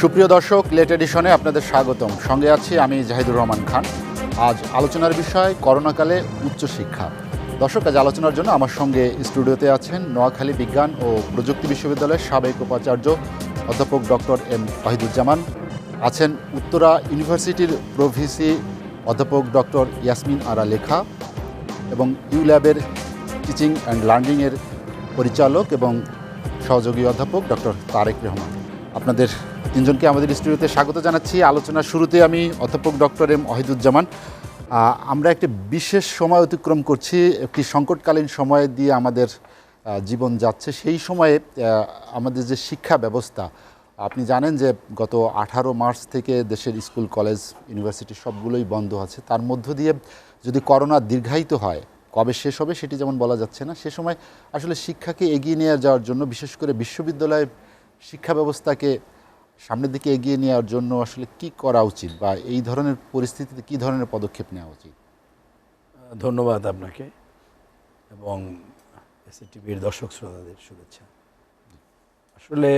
সুপ্রিয় দর্শক, লেট এডিশনে আপনাদের স্বাগতম। সঙ্গে আছি আমি জাহিদুর রহমান খান। আজ আলোচনার বিষয় করোনাকালে উচ্চশিক্ষা। দর্শক, আজ আলোচনার জন্য আমার সঙ্গে স্টুডিওতে আছেন নোয়াখালী বিজ্ঞান ও প্রযুক্তি বিশ্ববিদ্যালয়ের সাবেক উপাচার্য অধ্যাপক ডক্টর এম ওয়াহিদুজ্জামান, আছেন উত্তরা ইউনিভার্সিটির প্রভিসি অধ্যাপক ডক্টর ইয়াসমিন আরা লেখা এবং ইউল্যাবের টিচিং অ্যান্ড লার্নিংয়ের পরিচালক এবং সহযোগী অধ্যাপক ডক্টর তারেক রহমান। আপনাদের তিনজনকে আমাদের স্টুডিওতে স্বাগত জানাচ্ছি। আলোচনার শুরুতে আমি অধ্যাপক ডক্টর এম ওয়াহিদুজ্জামান, আমরা একটি বিশেষ সময় অতিক্রম করছি, একটি সংকটকালীন সময় দিয়ে আমাদের জীবন যাচ্ছে। সেই সময়ে আমাদের যে শিক্ষা ব্যবস্থা, আপনি জানেন যে গত 18 মার্চ থেকে দেশের স্কুল, কলেজ, ইউনিভার্সিটি সবগুলোই বন্ধ আছে। তার মধ্য দিয়ে যদি করোনা দীর্ঘায়িত হয়, কবে শেষ হবে সেটি যেমন বলা যাচ্ছে না। সে সময় আসলে শিক্ষাকে এগিয়ে নিয়ে যাওয়ার জন্য, বিশেষ করে বিশ্ববিদ্যালয়ের শিক্ষা ব্যবস্থাকে সামনের দিকে এগিয়ে নেওয়ার জন্য আসলে কি করা উচিত, বা এই ধরনের পরিস্থিতিতে কী ধরনের পদক্ষেপ নেওয়া উচিত? ধন্যবাদ আপনাকে এবং এসএটিভির দর্শক শ্রোতাদের শুভেচ্ছা। আসলে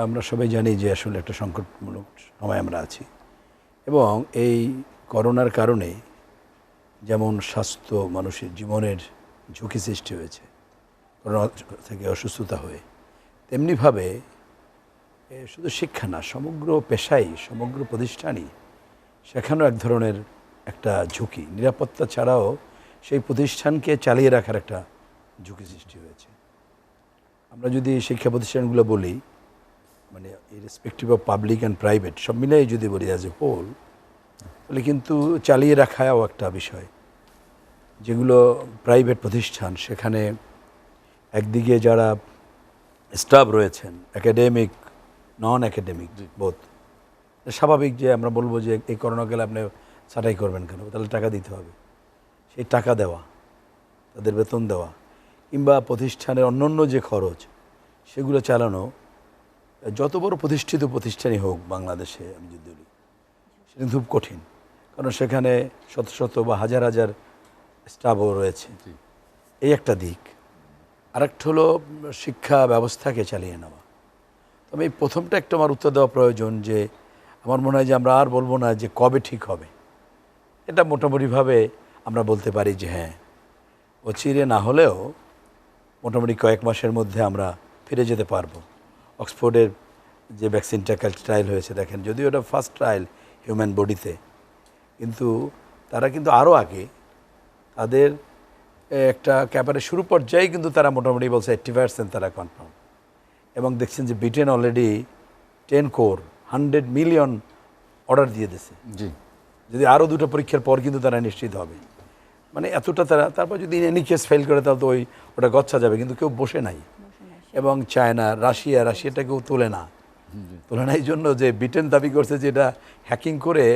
আমরা সবাই জানি যে আসলে একটা সংকটমূলক সময় আমরা আছি এবং এই করোনার কারণে যেমন স্বাস্থ্য, মানুষের জীবনের ঝুঁকি সৃষ্টি হয়েছে করোনা থেকে অসুস্থতা হয়ে, তেমনিভাবে শুধু শিক্ষা না, সমগ্র পেশাই, সমগ্র প্রতিষ্ঠানই সেখানেও এক ধরনের একটা ঝুঁকি। নিরাপত্তা ছাড়াও সেই প্রতিষ্ঠানকে চালিয়ে রাখার একটা ঝুঁকি সৃষ্টি হয়েছে। আমরা যদি শিক্ষা প্রতিষ্ঠানগুলো বলি, মানে irrespective of public and private সব মিলাই যদি বলি অ্যাজ এ হোল, তাহলে কিন্তু চালিয়ে রাখাও একটা বিষয়। যেগুলো প্রাইভেট প্রতিষ্ঠান, সেখানে একদিকে যারা স্টাফ রয়েছেন, একাডেমিক, নন একাডেমিক বোধ, স্বাভাবিক যে আমরা বলবো যে এই করোনা গেলে আপনি ছাঁটাই করবেন কেন, তাহলে টাকা দিতে হবে। সেই টাকা দেওয়া, তাদের বেতন দেওয়া, কিংবা প্রতিষ্ঠানের অন্যান্য যে খরচ সেগুলো চালানো, যত বড় প্রতিষ্ঠিত প্রতিষ্ঠানই হোক বাংলাদেশে, আমি যদি বলি সেটা খুব কঠিন। কারণ সেখানে শত শত বা হাজার হাজার স্টাফও রয়েছে। এই একটা দিক। আরেকটা হলো শিক্ষা ব্যবস্থাকে চালিয়ে নেওয়া। তবে এই প্রথমটা একটু আমার উত্তর দেওয়া প্রয়োজন, যে আমার মনে হয় যে আমরা আর বলবো না যে কবে ঠিক হবে। এটা মোটামুটিভাবে আমরা বলতে পারি যে হ্যাঁ, অচিরে না হলেও মোটামুটি কয়েক মাসের মধ্যে আমরা ফিরে যেতে পারবো। অক্সফোর্ডের যে ভ্যাকসিনটা ট্রায়াল হয়েছে, দেখেন, যদিও ওটা ফার্স্ট ট্রায়াল হিউম্যান বডিতে, কিন্তু তারা কিন্তু আরও আগে তাদের একটা ক্যাপারে শুরু পর্যায়ে কিন্তু তারা মোটামুটি বলছে 80% তারা কনফার্ম। এবং দেখছেন যে Britain already 10 core 100 million order দিয়ে দিয়েছে। জি, যদি আরও দুটো পরীক্ষার পর কিন্তু তারা নিশ্চিত হবে। মানে এতটা তারা, তারপর যদি এনি কেস ফেল করে তাহলে তো ওটা গচ্ছা যাবে, কিন্তু কেউ বসে নাই। এবং চায়না, রাশিয়াটা কেউ তোলে না। এই জন্য যে ব্রিটেন দাবি করছে যে এটা হ্যাকিং করে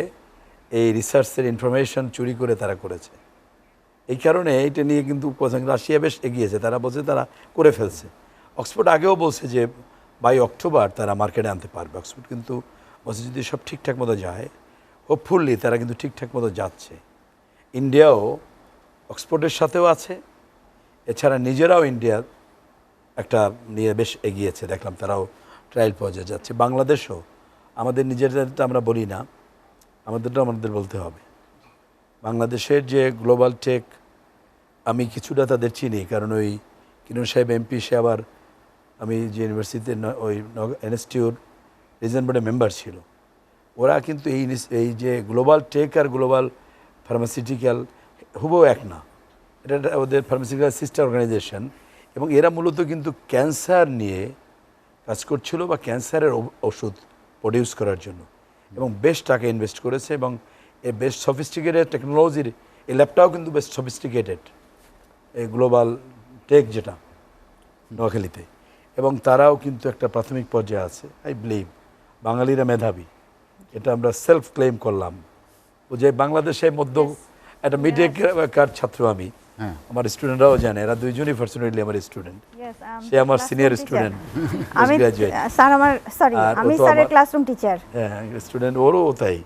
এই রিসার্চের ইনফরমেশন চুরি করে তারা করেছে। এই কারণে এটা নিয়ে কিন্তু রাশিয়া বেশ এগিয়েছে, তারা বলছে তারা করে ফেলছে। অক্সফোর্ড আগেও বলছে যে বাই অক্টোবর তারা মার্কেটে আনতে পারবে। অক্সফোর্ড কিন্তু বলছে যদি সব ঠিকঠাক মতো যায়, হোপফুলি তারা কিন্তু ঠিকঠাক মতো যাচ্ছে। ইন্ডিয়াও অক্সফোর্ডের সাথেও আছে, এছাড়া নিজেরাও ইন্ডিয়া একটা নিয়ে বেশ এগিয়েছে, দেখলাম তারাও ট্রায়াল পর্যায়ে যাচ্ছে। বাংলাদেশও, আমাদের নিজেদেরটা আমরা বলি না, আমাদেরটা আমাদের বলতে হবে। বাংলাদেশের যে গ্লোবাল টেক, আমি কিছুটা তাদের চিনি, কারণ ওই কিরণ সাহেব এমপি, সে আবার আমি যে ইউনিভার্সিটিতে ওই ইনস্টিটিউট রিজন বোর্ডের মেম্বার ছিল। ওরা কিন্তু এই যে গ্লোবাল টেক আর গ্লোবাল ফার্মাসিউটিক্যাল হুবও এক না, এটা ওদের ফার্মাসিউটিক্যাল সিস্টার অর্গানাইজেশন। এবং এরা মূলত কিন্তু ক্যান্সার নিয়ে কাজ করছিল, বা ক্যান্সারের ওষুধ প্রডিউস করার জন্য, এবং বেশ টাকা ইনভেস্ট করেছে। এবং এই বেশ সফিস্টিকেটেড টেকনোলজির এই ল্যাবটাও কিন্তু বেশ সফিস্টিকেটেড, এই গ্লোবাল টেক যেটা নোয়াখালীতে। এবং তারাও কিন্তু একটা প্রাথমিক পর্যায়ে আছে। আই বিলিভ বাঙালিরা মেধাবী, এটা আমরা সেলফ ক্লেম করলাম। যে বাংলাদেশে মধ্য একটা মিডিয়া কার ছাত্র আমি, আমার স্টুডেন্টরাও জানে, এরা দুইজনই পার্সোনালি আমার স্টুডেন্ট। সে আমার সিনিয়র স্টুডেন্ট, আমি স্যার আমার আমি স্যারের ক্লাসরুম টিচার। হ্যাঁ, স্টুডেন্ট ওরও তাই।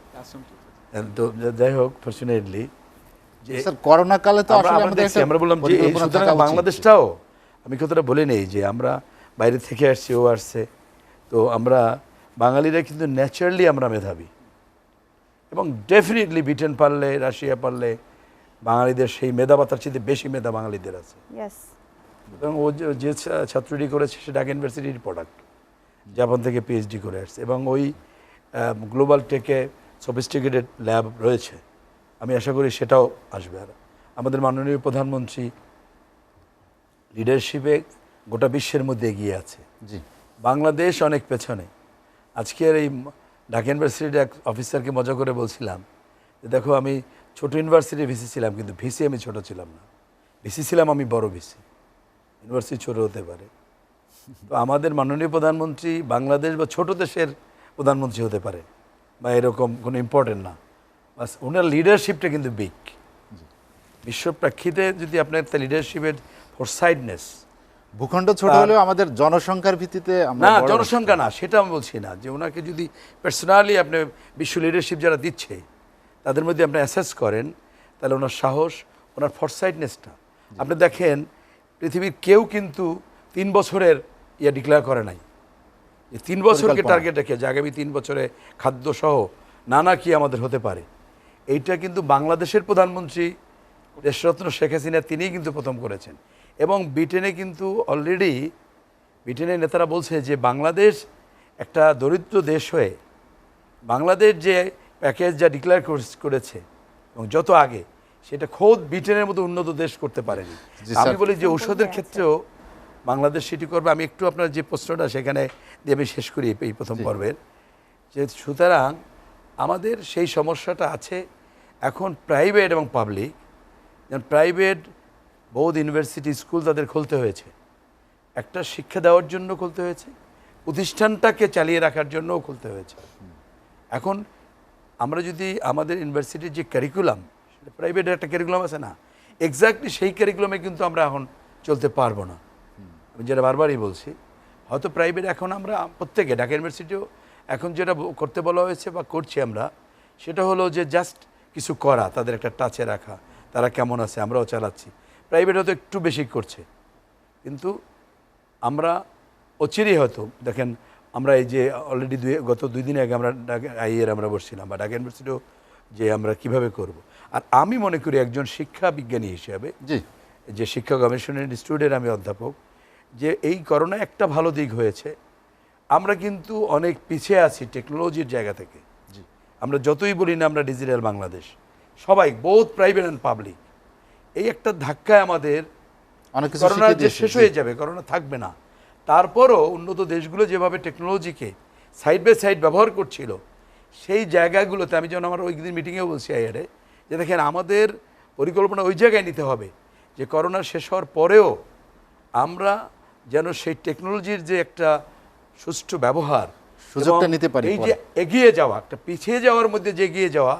তো যাই হোক, ফরচুনেটলি যে স্যার করোনা কালে তো আসলে আমাদের আমরা বললাম যে সুতরাং বাংলাদেশটাও, আমি কথাটা বলে নেই যে আমরা বাইরে থেকে আসছি, ও আসছে, তো আমরা বাঙালিরা কিন্তু ন্যাচারালি আমরা মেধাবী, এবং ডেফিনেটলি ব্রিটেন পারলে, রাশিয়া পারলে বাঙালিদের সেই মেধাবাতার চেয়ে বেশি মেধা বাঙালিদের আছে। ইয়েস, এবং ও যে ছাত্রটি করেছে সে ঢাকা ইউনিভার্সিটির প্রোডাক্ট, জাপান থেকে পিএইচডি করে আসছে, এবং ওই গ্লোবাল টেকে সফিস্টিকেটেড ল্যাব রয়েছে, আমি আশা করি সেটাও আসবে। আর আমাদের মাননীয় প্রধানমন্ত্রী লিডারশিপে গোটা বিশ্বের মধ্যে এগিয়ে আছে। জি, বাংলাদেশ অনেক পেছনে। আজকের এই ঢাকা ইউনিভার্সিটির এক অফিসারকে মজা করে বলছিলাম যে দেখো, আমি ছোট ইউনিভার্সিটির ভিসি ছিলাম, কিন্তু ভিসি আমি ছোট ছিলাম না, ভিসি ছিলাম আমি বড় ভিসি। ইউনিভার্সিটি ছোট হতে পারে, তো আমাদের মাননীয় প্রধানমন্ত্রী বাংলাদেশ বা ছোট দেশের প্রধানমন্ত্রী হতে পারে, বা এরকম কোনো ইম্পর্টেন্ট না, বাস ওনার লিডারশিপটা কিন্তু বিগ। বিশ্ব প্রেক্ষিতে যদি আপনার একটা লিডারশিপের ফোরসাইডনেস, ভূখণ্ড ছোট হলেও আমাদের জনসংখ্যার ভিত্তিতে আমরা না বড় জনসংখ্যা না, সেটা আমি বলছি না, যে ওনাকে যদি পার্সোনালি আপনি বিশ্ব লিডারশিপ যারা দিচ্ছে তাদের মধ্যে আপনি অ্যাসেস করেন, তাহলে ওনার সাহস, ওনার ফরসাইটনেসটা আপনি দেখেন। পৃথিবীর কেউ কিন্তু 3 বছরের ডিক্লেয়ার করে নাই, যে 3 বছরকে পরিকল্পনা। টার্গেট রেখে যে আগামী 3 বছরে খাদ্যসহ নানা কি আমাদের হতে পারে। এইটা কিন্তু বাংলাদেশের প্রধানমন্ত্রী দেশরত্ন শেখ হাসিনা তিনিই কিন্তু প্রথম করেছেন। এবং ব্রিটেনে কিন্তু অলরেডি ব্রিটেনের নেতারা বলছে যে বাংলাদেশ একটা দরিদ্র দেশ হয়ে বাংলাদেশ যে প্যাকেজ যা ডিক্লেয়ার করেছে এবং যত আগে, সেটা খোদ ব্রিটেনের মতো উন্নত দেশ করতে পারেনি। জি, আমি স্যার। বলি যে ঔষধের ক্ষেত্রেও বাংলাদেশ সেটি করবে। আমি একটু আপনার যে প্রশ্নটা সেখানে দিয়ে আমি শেষ করি এই প্রথম পর্বের, যে সুতরাং আমাদের সেই সমস্যাটা আছে এখন প্রাইভেট এবং পাবলিক। যেমন প্রাইভেট বহুত ইউনিভার্সিটি স্কুল তাদের খুলতে হয়েছে, একটা শিক্ষা দেওয়ার জন্য খুলতে হয়েছে, প্রতিষ্ঠানটাকে চালিয়ে রাখার জন্যও খুলতে হয়েছে। এখন আমরা যদি আমাদের ইউনিভার্সিটির যে ক্যারিকুলাম, সেটা প্রাইভেটের একটা ক্যারিকুলাম আছে না, এক্স্যাক্টলি সেই ক্যারিকুলামে কিন্তু আমরা এখন চলতে পারবো না। আমি যেটা বারবারই বলছি, হয়তো প্রাইভেট এখন আমরা প্রত্যেকে ঢাকা ইউনিভার্সিটিও এখন যেটা করতে বলা হয়েছে বা করছি আমরা, সেটা হলো যে জাস্ট কিছু করা, তাদের একটা টাচে রাখা, তারা কেমন আছে আমরাও চালাচ্ছি। প্রাইভেট হয়তো একটু বেশি করছে, কিন্তু আমরা অচিরেই হয়তো দেখেন, আমরা এই যে অলরেডি গত 2 দিন আগে আমরা আইয়ের আমরা বসছিলাম, বা ঢাকা ইউনিভার্সিটিও যে আমরা কিভাবে করব। আর আমি মনে করি একজন শিক্ষা বিজ্ঞানী হিসেবে, জি, যে শিক্ষা গবেষণা ইনস্টিটিউটের আমি অধ্যাপক, যে এই করোনা একটা ভালো দিক হয়েছে, আমরা কিন্তু অনেক পিছিয়ে আছি টেকনোলজির জায়গা থেকে। জি, আমরা যতই বলি না আমরা ডিজিটাল বাংলাদেশ, সবাই বোথ প্রাইভেট অ্যান্ড পাবলিক, এই একটা ধাক্কায় আমাদের অনেক কিছু করোনা শিখিয়ে যে দিয়েছে। শেষ হয়ে যাবে, করোনা থাকবে না, তারপরও উন্নত দেশগুলো যেভাবে টেকনোলজিকে সাইড বাই সাইড ব্যবহার করছিল, সেই জায়গাগুলোতে আমি যেন আমার ওই দিন মিটিংয়েও বলছি আইয়ারে, যে দেখেন আমাদের পরিকল্পনা ওই জায়গায় নিতে হবে যে করোনা শেষ হওয়ার পরেও আমরা যেন সেই টেকনোলজির যে একটা সুষ্ঠু ব্যবহার, সুযোগটা এবং নিতে পারি এই পরে। যে এগিয়ে যাওয়া, একটা পিছিয়ে যাওয়ার মধ্যে যে এগিয়ে যাওয়া,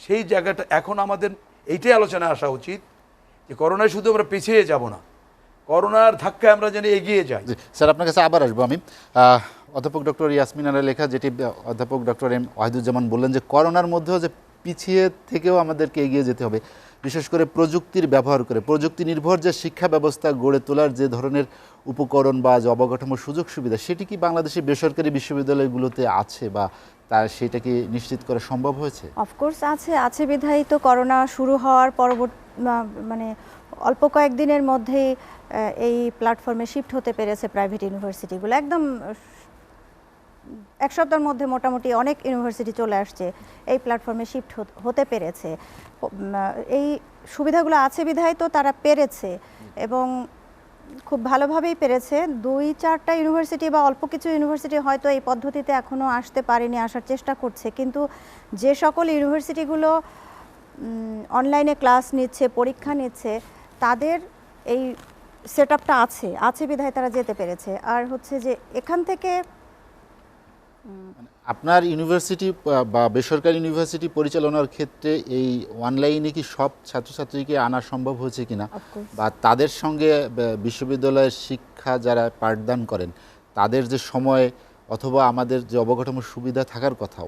সেই জায়গাটা এখন আমাদের এইটাই আলোচনা আসা উচিত, যে করোনায় শুধু আমরা পিছিয়ে যাব না, করোনার ধাক্কায় আমরা যেন এগিয়ে যাই। জি, স্যার আপনার কাছে আবার আসবো আমি। অধ্যাপক ডক্টর ইয়াসমিন আরা লেখা, যেটি অধ্যাপক ডক্টর এম ওয়াহিদুজ্জামান বললেন যে করোনার মধ্যেও যে পিছিয়ে থেকেও আমাদেরকে এগিয়ে যেতে হবে, বিশেষ করে প্রযুক্তির ব্যবহার করে, প্রযুক্তি নির্ভর যে শিক্ষা ব্যবস্থা গড়ে তোলার যে ধরনের উপকরণ বা যে অবকাঠামোর সুযোগ সুবিধা, সেটি কি বাংলাদেশের বেসরকারি বিশ্ববিদ্যালয়গুলোতে আছে, বা সেটা কি নিশ্চিত করা সম্ভব হয়েছে? অফকোর্স আছে বিধায়ী তো করোনা শুরু হওয়ার পরবর্তী মানে অল্প কয়েকদিনের মধ্যেই এই প্ল্যাটফর্মে শিফট হতে পেরেছে প্রাইভেট ইউনিভার্সিটিগুলো। একদম 1 সপ্তাহের মধ্যে মোটামুটি অনেক ইউনিভার্সিটি চলে আসছে, এই প্ল্যাটফর্মে শিফট হতে পেরেছে। এই সুবিধাগুলো আছে বিধায় তো তারা পেরেছে, এবং খুব ভালোভাবেই পেরেছে। 2-4টা ইউনিভার্সিটি বা অল্প কিছু ইউনিভার্সিটি হয়তো এই পদ্ধতিতে এখনও আসতে পারেনি, আসার চেষ্টা করছে, কিন্তু যে সকল ইউনিভার্সিটিগুলো অনলাইনে ক্লাস নিচ্ছে, পরীক্ষা নিচ্ছে, তাদের এই সেট আপটা আছে বিধায় তারা যেতে পেরেছে। আর হচ্ছে যে এখান থেকে আপনার ইউনিভার্সিটি বা বেসরকারি ইউনিভার্সিটি পরিচালনার ক্ষেত্রে এই অনলাইনে কি সব ছাত্রছাত্রীকে আনা সম্ভব হয়েছে কিনা, বা তাদের সঙ্গে বিশ্ববিদ্যালয়ের শিক্ষা যারা পাঠদান করেন তাদের যে সময় অথবা আমাদের যে অবকাঠামোর সুবিধা থাকার কথা,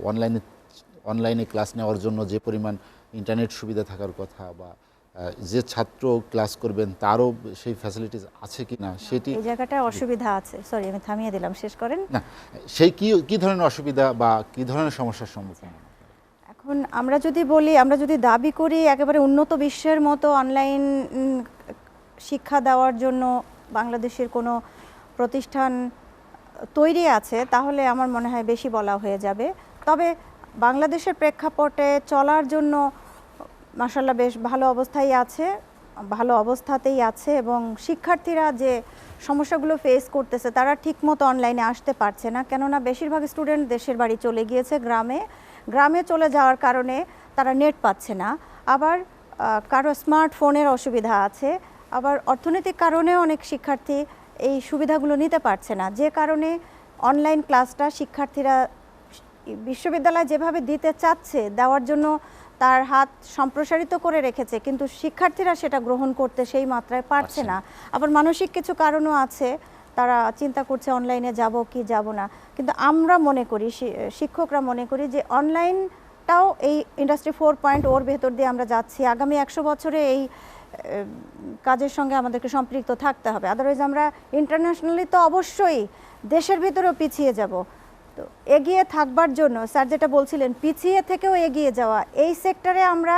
অনলাইনে ক্লাস নেওয়ার জন্য যে পরিমাণ ইন্টারনেট সুবিধা থাকার কথা, বা যে ছাত্র ক্লাস করবেন তারও সেই ফ্যাসিলিটিস আছে কি না সেটি এই জায়গাটায় অসুবিধা আছে, সরি আমি থামিয়ে দিলাম, শেষ করেন। না, সেই কি ধরনের অসুবিধা বা কি ধরনের সমস্যার সম্মুখীন হন? এখন আমরা যদি বলি, আমরা যদি দাবি করি একেবারে উন্নত বিশ্বের মতো অনলাইন শিক্ষা দেওয়ার জন্য বাংলাদেশের কোনো প্রতিষ্ঠান তৈরি আছে, তাহলে আমার মনে হয় বেশি বলা হয়ে যাবে। তবে বাংলাদেশের প্রেক্ষাপটে চলার জন্য মাশাআল্লাহ বেশ ভালো অবস্থায় আছে, ভালো অবস্থাতেই আছে, এবং শিক্ষার্থীরা যে সমস্যাগুলো ফেস করতেছে তারা ঠিকমতো অনলাইনে আসতে পারছে না, কেননা বেশিরভাগ স্টুডেন্ট দেশের বাড়ি চলে গিয়েছে গ্রামে চলে যাওয়ার কারণে তারা নেট পাচ্ছে না, আবার কারো স্মার্টফোনের অসুবিধা আছে, আবার অর্থনৈতিক কারণেও অনেক শিক্ষার্থী এই সুবিধাগুলো নিতে পারছে না, যে কারণে অনলাইন ক্লাসটা শিক্ষার্থীরা বিশ্ববিদ্যালয় যেভাবে দিতে চাচ্ছে দেওয়ার জন্য তার হাত সম্প্রসারিত করে রেখেছে, কিন্তু শিক্ষার্থীরা সেটা গ্রহণ করতে সেই মাত্রায় পারছে না। আবার মানসিক কিছু কারণও আছে, তারা চিন্তা করছে অনলাইনে যাব কি যাব না। কিন্তু আমরা মনে করি, শিক্ষকরা মনে করি যে অনলাইনটাও এই ইন্ডাস্ট্রি 4.0 ভেতর দিয়ে আমরা যাচ্ছি, আগামী 100 বছরে এই কাজের সঙ্গে আমাদেরকে সম্পৃক্ত থাকতে হবে, আদারওয়াইজ আমরা ইন্টারন্যাশনালি তো অবশ্যই দেশের ভিতরেও পিছিয়ে যাব। তো এগিয়ে থাকবার জন্য স্যার যেটা বলছিলেন, পিছিয়ে থেকেও এগিয়ে যাওয়া, এই সেক্টরে আমরা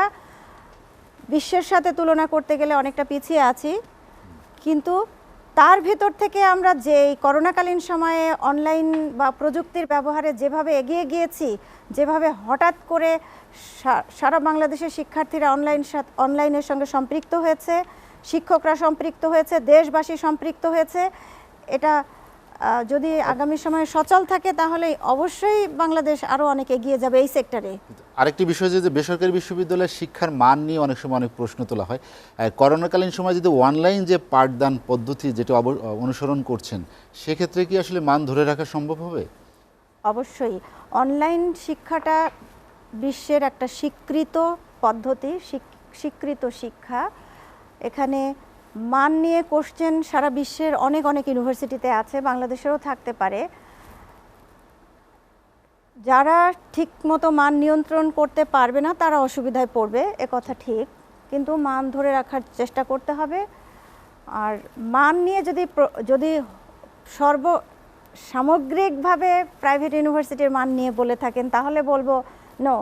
বিশ্বের সাথে তুলনা করতে গেলে অনেকটা পিছিয়ে আছি, কিন্তু তার ভিতর থেকে আমরা যে করোনাকালীন সময়ে অনলাইন বা প্রযুক্তির ব্যবহারে যেভাবে এগিয়ে গিয়েছি, যেভাবে হঠাৎ করে সারা বাংলাদেশের শিক্ষার্থীরা অনলাইনের সঙ্গে সম্পৃক্ত হয়েছে, শিক্ষকরা সম্পৃক্ত হয়েছে, দেশবাসী সম্পৃক্ত হয়েছে, এটা যদি আগামী সময়ে সচল থাকে তাহলে অবশ্যই বাংলাদেশ আরও অনেক এগিয়ে যাবে এই সেক্টরে। আরেকটি বিষয় যে বেসরকারি বিশ্ববিদ্যালয়ের শিক্ষার মান নিয়ে অনেক সময় অনেক প্রশ্ন তোলা হয়। করোনাকালীন সময় যদি অনলাইন যে পাঠদান পদ্ধতি যেটা অনুসরণ করছেন, সেক্ষেত্রে কি আসলে মান ধরে রাখা সম্ভব হবে? অবশ্যই অনলাইন শিক্ষাটা বিশ্বের একটা স্বীকৃত পদ্ধতি, স্বীকৃত শিক্ষা। এখানে মান নিয়ে কোশ্চেন সারা বিশ্বের অনেক ইউনিভার্সিটিতে আছে, বাংলাদেশেরও থাকতে পারে। যারা ঠিকমতো মান নিয়ন্ত্রণ করতে পারবে না তারা অসুবিধায় পড়বে, কথা ঠিক, কিন্তু মান ধরে রাখার চেষ্টা করতে হবে। আর মান নিয়ে যদি সামগ্রিকভাবে প্রাইভেট ইউনিভার্সিটির মান নিয়ে বলে থাকেন, তাহলে বলবো নো,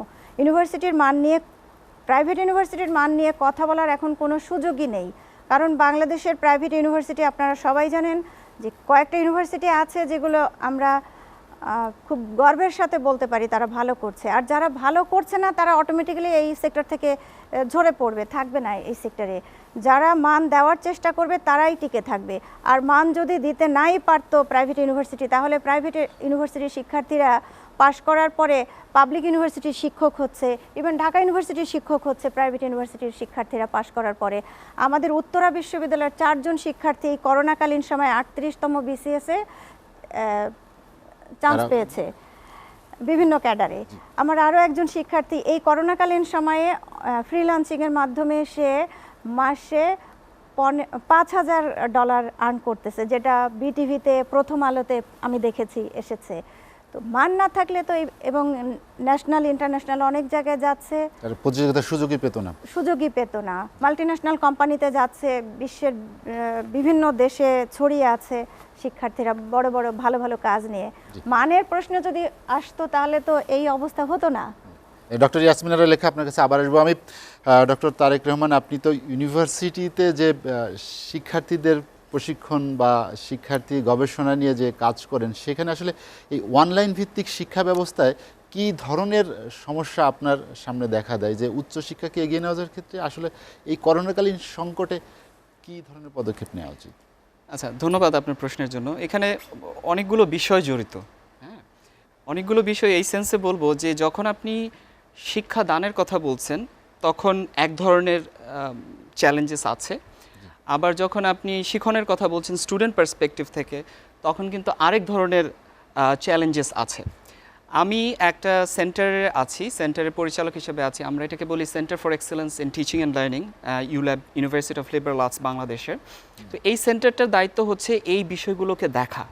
প্রাইভেট ইউনিভার্সিটির মান নিয়ে কথা বলার এখন কোনো সুযোগই নেই। কারণ বাংলাদেশের প্রাইভেট ইউনিভার্সিটি আপনারা সবাই জানেন যে কয়েকটা ইউনিভার্সিটি আছে যেগুলো আমরা খুব গর্বের সাথে বলতে পারি তারা ভালো করছে, আর যারা ভালো করছে না তারা অটোমেটিক্যালি এই সেক্টর থেকে ঝরে পড়বে, থাকবে না এই সেক্টরে। যারা মান দেওয়ার চেষ্টা করবে তারাই টিকে থাকবে। আর মান যদি দিতে নাই পারতো প্রাইভেট ইউনিভার্সিটি, তাহলে প্রাইভেট ইউনিভার্সিটির শিক্ষার্থীরা পাশ করার পরে পাবলিক ইউনিভার্সিটির শিক্ষক হচ্ছে, ইভেন ঢাকা ইউনিভার্সিটির শিক্ষক হচ্ছে প্রাইভেট ইউনিভার্সিটির শিক্ষার্থীরা পাশ করার পরে। আমাদের উত্তরা বিশ্ববিদ্যালয়ের 4 জন শিক্ষার্থী করোনাকালীন সময় 38তম বিসিএসে চান্স পেয়েছে বিভিন্ন ক্যাডারে। আমার আরও একজন শিক্ষার্থী এই করোনাকালীন সময়ে ফ্রিল্যান্সিংয়ের মাধ্যমে সে মাসে $5,000 আর্ন করতেছে, যেটা বিটিভিতে প্রথম আলোতে আমি দেখেছি এসেছে। তো মান না থাকলে তো এবং ন্যাশনাল ইন্টারন্যাশনাল অনেক জায়গায় যাচ্ছে, প্রতিযোগিতার সুযোগই পেত না, মাল্টিন্যাশনাল কোম্পানিতে যাচ্ছে, বিশ্বের বিভিন্ন দেশে ছড়িয়ে আছে শিক্ষার্থীরা বড় ভালো কাজ নিয়ে। মানের প্রশ্ন যদি আসতো তাহলে তো এই অবস্থা হতো না। ডক্টর ইয়াসমিনের লেখা আপনার কাছে আবার আসবো আমি। ডক্টর তারেক রহমান, আপনি তো ইউনিভার্সিটিতে যে শিক্ষার্থীদের প্রশিক্ষণ বা শিক্ষার্থী গবেষণা নিয়ে যে কাজ করেন, সেখানে আসলে এই অনলাইন ভিত্তিক শিক্ষা ব্যবস্থায় কি ধরনের সমস্যা আপনার সামনে দেখা দেয়, যে উচ্চশিক্ষাকে এগিয়ে নেওয়ার ক্ষেত্রে আসলে এই করোনাকালীন সংকটে কি ধরনের পদক্ষেপ নেওয়া উচিত? আচ্ছা, ধন্যবাদ আপনার প্রশ্নের জন্য। এখানে অনেকগুলো বিষয় জড়িত, হ্যাঁ, অনেকগুলো বিষয়। এই সেন্সে বলবো যে যখন আপনি শিক্ষা দানের কথা বলছেন তখন এক ধরনের চ্যালেঞ্জেস আছে, আবার যখন আপনি শিক্ষণের কথা বলছেন স্টুডেন্ট পার্সপেক্টিভ থেকে তখন কিন্তু আরেক ধরনের চ্যালেঞ্জেস আছে। আমি একটা সেন্টারে আছি, সেন্টারের পরিচালক হিসেবে আছি। আমরা এটাকে বলি centre for excellence in teaching and learning, ULAB, university of liberal arts বাংলাদেশের। তো এই সেন্টারটার দায়িত্ব হচ্ছে এই বিষয়গুলোকে দেখা,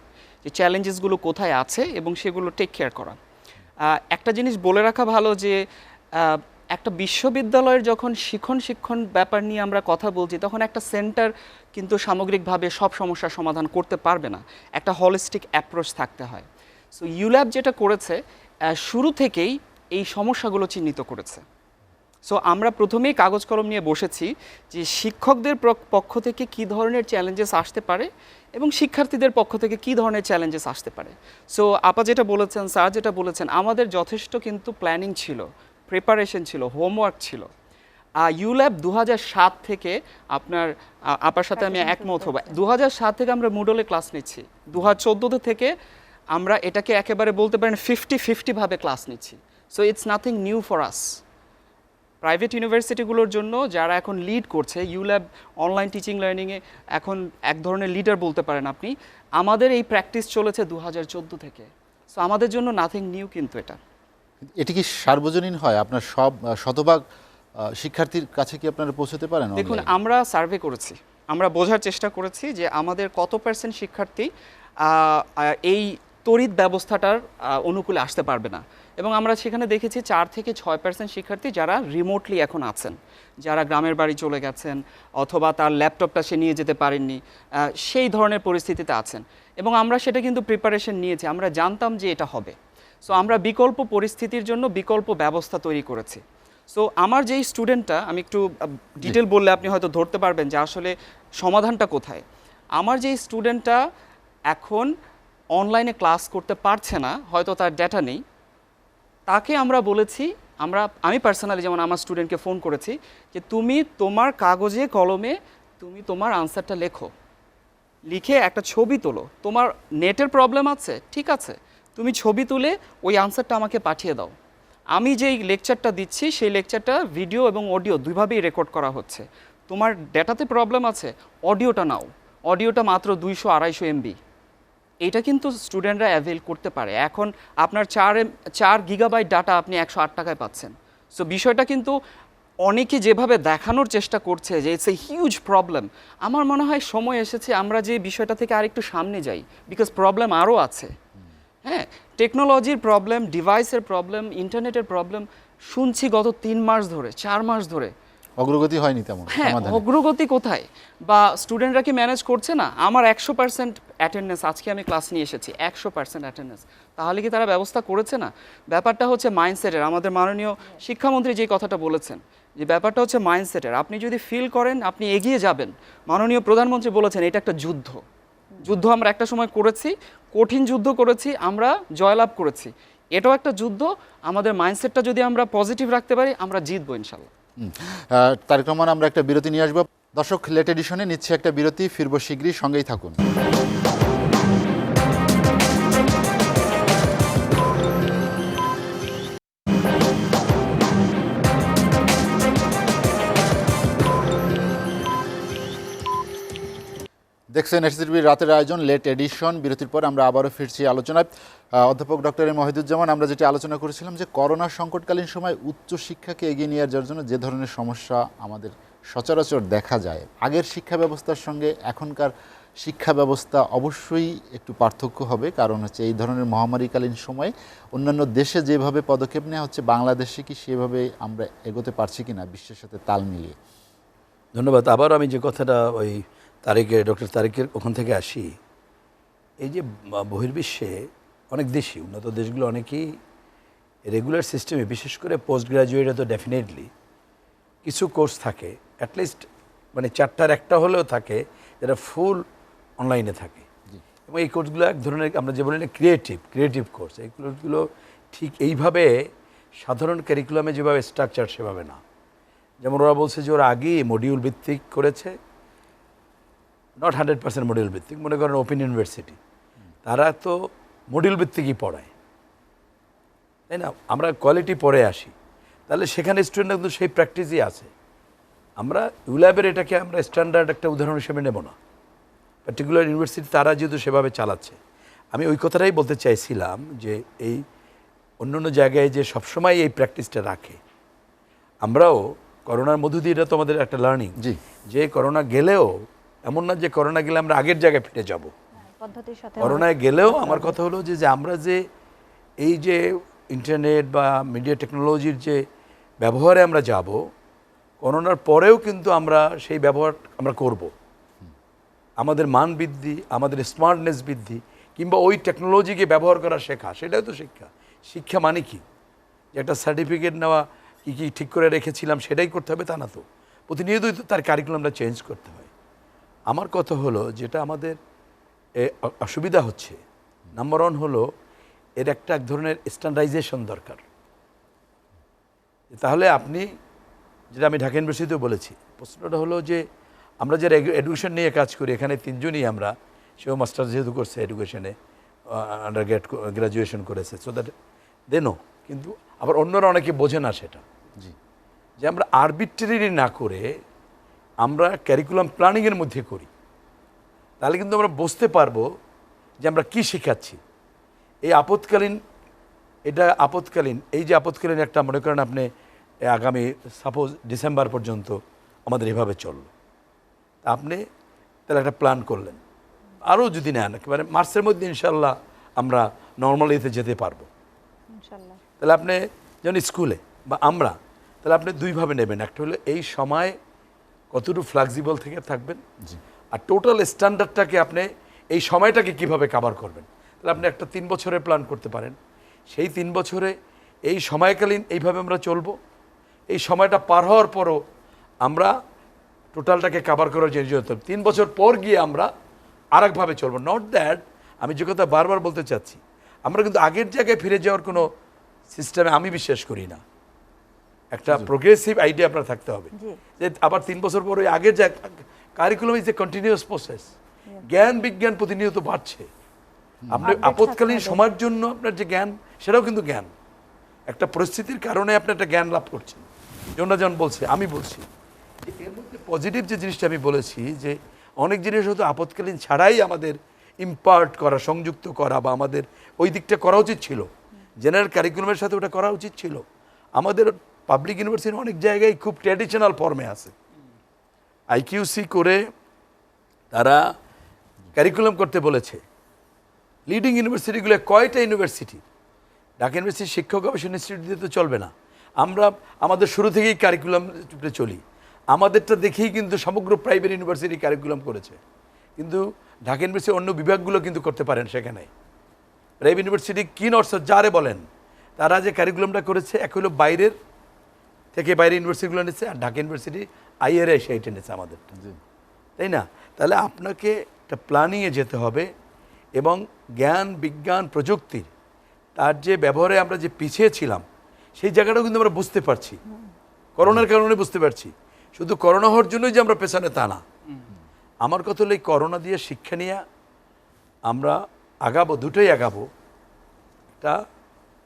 যে চ্যালেঞ্জেসগুলো কোথায় আছে এবং সেগুলো টেক কেয়ার করা। একটা জিনিস বলে রাখা ভালো যে একটা বিশ্ববিদ্যালয়ের যখন শিক্ষণ ব্যাপার নিয়ে আমরা কথা বলছি, তখন একটা সেন্টার কিন্তু সামগ্রিকভাবে সব সমস্যার সমাধান করতে পারবে না, একটা হলিস্টিক অ্যাপ্রোচ থাকতে হয়। সো ইউল্যাব যেটা করেছে, শুরু থেকেই এই সমস্যাগুলো চিহ্নিত করেছে। সো আমরা প্রথমেই কাগজ কলম নিয়ে বসেছি যে শিক্ষকদের পক্ষ থেকে কী ধরনের চ্যালেঞ্জেস আসতে পারে এবং শিক্ষার্থীদের পক্ষ থেকে কী ধরনের চ্যালেঞ্জেস আসতে পারে। সো আপা যেটা বলেছেন, স্যার যেটা বলেছেন, আমাদের যথেষ্ট কিন্তু প্ল্যানিং ছিল, প্রিপারেশন ছিল, হোমওয়ার্ক ছিল। ইউল্যাব 2007 থেকে আপনার আপার সাথে আমি একমত হব, 2007 থেকে আমরা মুডলে ক্লাস নিচ্ছি, 2014 থেকে আমরা এটাকে একেবারে বলতে পারেন 50-50 ভাবে ক্লাস নিচ্ছি। So it's nothing new for us. Private ইউনিভার্সিটিগুলোর জন্য যারা এখন লিড করছে, ইউল্যাব অনলাইন টিচিং লার্নিংয়ে এখন এক ধরনের লিডার বলতে পারেন আপনি, আমাদের এই প্র্যাকটিস চলেছে 2014 থেকে। সো আমাদের জন্য নাথিং নিউ কিন্তু এটা। এটি কি সার্বজনীন হয়? আপনার সব শতভাগ শিক্ষার্থীর কাছে কি আপনারা পৌঁছতে পারেন? দেখুন, আমরা সার্ভে করেছি, আমরা বোঝার চেষ্টা করেছি যে আমাদের কত পার্সেন্ট শিক্ষার্থী এই তড়িৎ ব্যবস্থাটার অনুকূলে আসতে পারবে না, এবং আমরা সেখানে দেখেছি 4 থেকে 6% শিক্ষার্থী যারা রিমোটলি এখন আছেন, যারা গ্রামের বাড়ি চলে গেছেন অথবা তার ল্যাপটপটা সে নিয়ে যেতে পারেননি, সেই ধরনের পরিস্থিতিতে আছেন। এবং আমরা সেটা কিন্তু প্রিপারেশন নিয়েছি, আমরা জানতাম যে এটা হবে। সো আমরা বিকল্প পরিস্থিতির জন্য বিকল্প ব্যবস্থা তৈরি করেছি। সো আমার যেই স্টুডেন্টটা, আমি একটু ডিটেল বললে আপনি হয়তো ধরতে পারবেন যে আসলে সমাধানটা কোথায়। আমার যেই স্টুডেন্টটা এখন অনলাইনে ক্লাস করতে পারছে না, হয়তো তার ডেটা নেই, তাকে আমরা বলেছি, আমি পার্সোনালি যেমন আমার স্টুডেন্টকে ফোন করেছি যে তুমি তোমার কাগজে কলমে তুমি তোমার আনসারটা লেখো, লিখে একটা ছবি তোলো। তোমার নেটের প্রবলেম আছে, ঠিক আছে, তুমি ছবি তুলে ওই আনসারটা আমাকে পাঠিয়ে দাও। আমি যেই লেকচারটা দিচ্ছি সেই লেকচারটা ভিডিও এবং অডিও দুইভাবেই রেকর্ড করা হচ্ছে। তোমার ডেটাতে প্রবলেম আছে, অডিওটা নাও, অডিওটা মাত্র 200-250 MB। এটা কিন্তু স্টুডেন্টরা অ্যাভেল করতে পারে। এখন আপনার 4 গিগাবাইট ডাটা আপনি 108 টাকায় পাচ্ছেন। সো বিষয়টা কিন্তু অনেকে যেভাবে দেখানোর চেষ্টা করছে যে ইটস এ হিউজ প্রবলেম, আমার মনে হয় সময় এসেছে আমরা যে বিষয়টা থেকে আরেকটু সামনে যাই, বিকজ প্রবলেম আরও আছে। হ্যাঁ, টেকনোলজির প্রবলেম, ডিভাইসের প্রবলেম, ইন্টারনেটের প্রবলেম শুনছি গত 3 মাস ধরে, 4 মাস ধরে। অগ্রগতি হয়নি তেমন। হ্যাঁ, অগ্রগতি কোথায়? বা স্টুডেন্টরা কি ম্যানেজ করছে না? আমার 100% অ্যাটেন্ডেন্স, আজকে আমি ক্লাস নিয়ে এসেছি 100% অ্যাটেন্ডেন্স, তাহলে কি তারা ব্যবস্থা করেছে না? ব্যাপারটা হচ্ছে মাইন্ডসেটের। আমাদের মাননীয় শিক্ষামন্ত্রী যে কথাটা বলেছেন যে ব্যাপারটা হচ্ছে মাইন্ডসেটের, আপনি যদি ফিল করেন আপনি এগিয়ে যাবেন। মাননীয় প্রধানমন্ত্রী বলেছেন এটা একটা যুদ্ধ, আমরা একটা সময় করেছি, কঠিন যুদ্ধ করেছি, আমরা জয়লাভ করেছি, এটাও একটা যুদ্ধ। আমাদের মাইন্ডসেটটা যদি আমরা পজিটিভ রাখতে পারি, আমরা জিতবো ইনশাল্লাহ। তারেক রহমান, আমরা একটা বিরতি নিয়ে আসবো। দর্শক, লেট এডিশনে নিচ্ছে একটা বিরতি, ফিরবো শীঘ্রই, সঙ্গেই থাকুন। দেখছেন এসএসবির রাতের আয়োজন লেট এডিশন। বিরতির পর আমরা আবারও ফিরছি আলোচনায়। অধ্যাপক ডক্টর এম ওয়াহিদুজ্জামান, আমরা যেটি আলোচনা করেছিলাম যে করোনা সংকটকালীন সময় উচ্চশিক্ষাকে এগিয়ে নিয়ে যাওয়ার জন্য যে ধরনের সমস্যা আমাদের সচরাচর দেখা যায়, আগের শিক্ষা ব্যবস্থার সঙ্গে এখনকার শিক্ষা ব্যবস্থা অবশ্যই একটু পার্থক্য হবে। কারণ হচ্ছে এই ধরনের মহামারীকালীন সময়ে অন্যান্য দেশে যেভাবে পদক্ষেপ নেওয়া হচ্ছে, বাংলাদেশে কি সেভাবে আমরা এগোতে পারছি কিনা বিশ্বের সাথে তাল মিলিয়ে? ধন্যবাদ। আবার আমি যে কথাটা ওই ডক্টর তারেকের ওখান থেকে আসি, এই যে বহির্বিশ্বে অনেক দেশই, উন্নত দেশগুলো অনেকেই রেগুলার সিস্টেমে, বিশেষ করে পোস্ট গ্রাজুয়েটে তো ডেফিনেটলি কিছু কোর্স থাকে, অ্যাটলিস্ট মানে 4টার একটা হলেও থাকে যেটা ফুল অনলাইনে থাকে। এবং এই কোর্সগুলো এক ধরনের আমরা যে বলি না ক্রিয়েটিভ কোর্স, এই কোর্সগুলো ঠিক এইভাবে সাধারণ ক্যারিকুলামে যেভাবে স্ট্রাকচার সেভাবে না। যেমন ওরা বলছে যে ওরা আগেই মডিউল ভিত্তিক করেছে, নট 100% মডিউল ভিত্তিক। মনে করেন ওপেন ইউনিভার্সিটি, তারা তো মডিউল ভিত্তিকই পড়ায়, তাই না? আমরা কোয়ালিটি পরে আসি, তাহলে সেখানে স্টুডেন্টরা কিন্তু সেই প্র্যাকটিসই আছে। আমরা ইউল্যাবের এটাকে আমরা স্ট্যান্ডার্ড একটা উদাহরণ হিসেবে নেব না, পার্টিকুলার ইউনিভার্সিটি তারা যেহেতু সেভাবে চালাচ্ছে। আমি ওই কথাটাই বলতে চাইছিলাম যে এই অন্য অন্য জায়গায় যে সবসময় এই প্র্যাকটিসটা রাখে, আমরাও করোনার মধ্য দিয়ে, এটা তো আমাদের একটা লার্নিং, যে করোনা গেলেও এমন না যে করোনা গেলে আমরা আগের জায়গায় ফিরে যাব। করোনায় গেলেও আমার কথা হলো যে আমরা যে এই যে ইন্টারনেট বা মিডিয়া টেকনোলজির যে ব্যবহারে আমরা যাব, করোনার পরেও কিন্তু আমরা সেই ব্যবহার আমরা করব। আমাদের মান বৃদ্ধি, আমাদের স্মার্টনেস বৃদ্ধি, কিংবা ওই টেকনোলজিকে ব্যবহার করা শেখা, সেটাই তো শিক্ষা। শিক্ষা মানে কি যে একটা সার্টিফিকেট নেওয়া, কী কী ঠিক করে রেখেছিলাম সেটাই করতে হবে তা না তো, প্রতিনিয়তই তো তার কারিকুলামটা চেঞ্জ করতে হয়। আমার কথা হলো যেটা আমাদের অসুবিধা হচ্ছে, নাম্বার 1 হলো এর একটা এক ধরনের স্ট্যান্ডার্ডাইজেশন দরকার। তাহলে আপনি, যেটা আমি ঢাকা ইউনিভার্সিটিতেও বলেছি, প্রশ্নটা হলো যে আমরা যারা এডুকেশন নিয়ে কাজ করি, এখানে 3 জনই আমরা, সেও মাস্টার্স যেহেতু করছে এডুকেশনে, আন্ডার গ্র্যাজুয়েশন করেছে, সো দ্যাট দেনো, কিন্তু আবার অন্যরা অনেকে বোঝে না সেটা, জি, যে আমরা আরবিট্রারি না করে আমরা ক্যারিকুলাম প্ল্যানিংয়ের মধ্যে করি, তাহলে কিন্তু আমরা বুঝতে পারবো যে আমরা কি শেখাচ্ছি। এই আপৎকালীন, এই যে আপৎকালীন একটা, মনে করেন আপনি আগামী সাপোজ ডিসেম্বর পর্যন্ত আমাদের এভাবে চললো, তা আপনি তাহলে একটা প্ল্যান করলেন, আরও যদি নেন একেবারে মার্চের মধ্যে ইনশাল্লাহ আমরা নর্মাল ইতে যেতে পারবো, ইনশাআল্লাহ। তাহলে আপনি যেমন স্কুলে বা আমরা, তাহলে আপনি দুইভাবে নেবেন। একটা হলো এই সময় কতটুকু ফ্লেক্সিবল থেকে থাকবেন, আর টোটাল স্ট্যান্ডার্ডটাকে আপনি এই সময়টাকে কিভাবে কভার করবেন। তাহলে আপনি একটা 3 বছরের প্ল্যান করতে পারেন, সেই 3 বছরে এই সময়কালীন এইভাবে আমরা চলবো, এই সময়টা পার হওয়ার পরও আমরা টোটালটাকে কভার করার জন্য 3 বছর পর গিয়ে আমরা আরেকভাবে চলবো। নট দ্যাট, আমি যে কথা বারবার বলতে চাচ্ছি, আমরা কিন্তু আগের জায়গায় ফিরে যাওয়ার কোনো সিস্টেমে আমি বিশ্বাস করি না। একটা প্রোগ্রেসিভ আইডিয়া আপনার থাকতে হবে, যে আবার 3 বছর পর ওই আগের যা curriculum is a continuous process. জ্ঞান বিজ্ঞান প্রতিনিয়ত বাড়ছে, আপনি আপৎকালীন সময়ের জন্য আপনার যে জ্ঞান, সেটাও কিন্তু জ্ঞান, একটা পরিস্থিতির কারণে আপনি একটা জ্ঞান লাভ করছেন। যেমন বলছে, আমি বলছি যে এর মধ্যে পজিটিভ যে জিনিসটা আমি বলেছি, যে অনেক জিনিস হয়তো আপৎকালীন ছাড়াই আমাদের ইম্পার্ট করা, সংযুক্ত করা, বা আমাদের ওই দিকটা করা উচিত ছিল, জেনারেল কারিকুলামের সাথে ওটা করা উচিত ছিল। আমাদের পাবলিক ইউনিভার্সিটির অনেক জায়গায় খুব ট্র্যাডিশনাল ফর্মে আছে, আইকিউসি করে তারা কারিকুলাম করতে বলেছে। লিডিং ইউনিভার্সিটিগুলো কয়টা ইউনিভার্সিটি, ঢাকা ইউনিভার্সিটি শিক্ষক গবেষণা ইনস্টিটিউট দিয়ে তো চলবে না। আমরা আমাদের শুরু থেকেই কারিকুলাম চলি, আমাদেরটা দেখেই কিন্তু সমগ্র প্রাইভেট ইউনিভার্সিটি কারিকুলাম করেছে, কিন্তু ঢাকা ইউনিভার্সিটির অন্য বিভাগগুলো কিন্তু করতে পারেন সেখানে। প্রাইভেট ইউনিভার্সিটি কি নর্সার যারে বলেন, তারা যে কারিকুলামটা করেছে, এক হলো বাইরের থেকে, বাইরের ইউনিভার্সিটিগুলো নিচ্ছে, আর ঢাকা ইউনিভার্সিটি আইএর এসে এটা নিচ্ছে আমাদেরটা, তাই না? তাহলে আপনাকে একটা প্ল্যানিংয়ে যেতে হবে, এবং জ্ঞান বিজ্ঞান প্রযুক্তির তার যে ব্যবহারে আমরা যে পিছিয়ে ছিলাম, সেই জায়গাটাও কিন্তু আমরা বুঝতে পারছি, করোনার কারণে বুঝতে পারছি। শুধু করোনা হওয়ার জন্যই যে আমরা পেছনে তা না। আমার কথা হলো এই করোনা দিয়ে শিক্ষা নিয়ে আমরা আগাবো, দুটোই আগাবো। একটা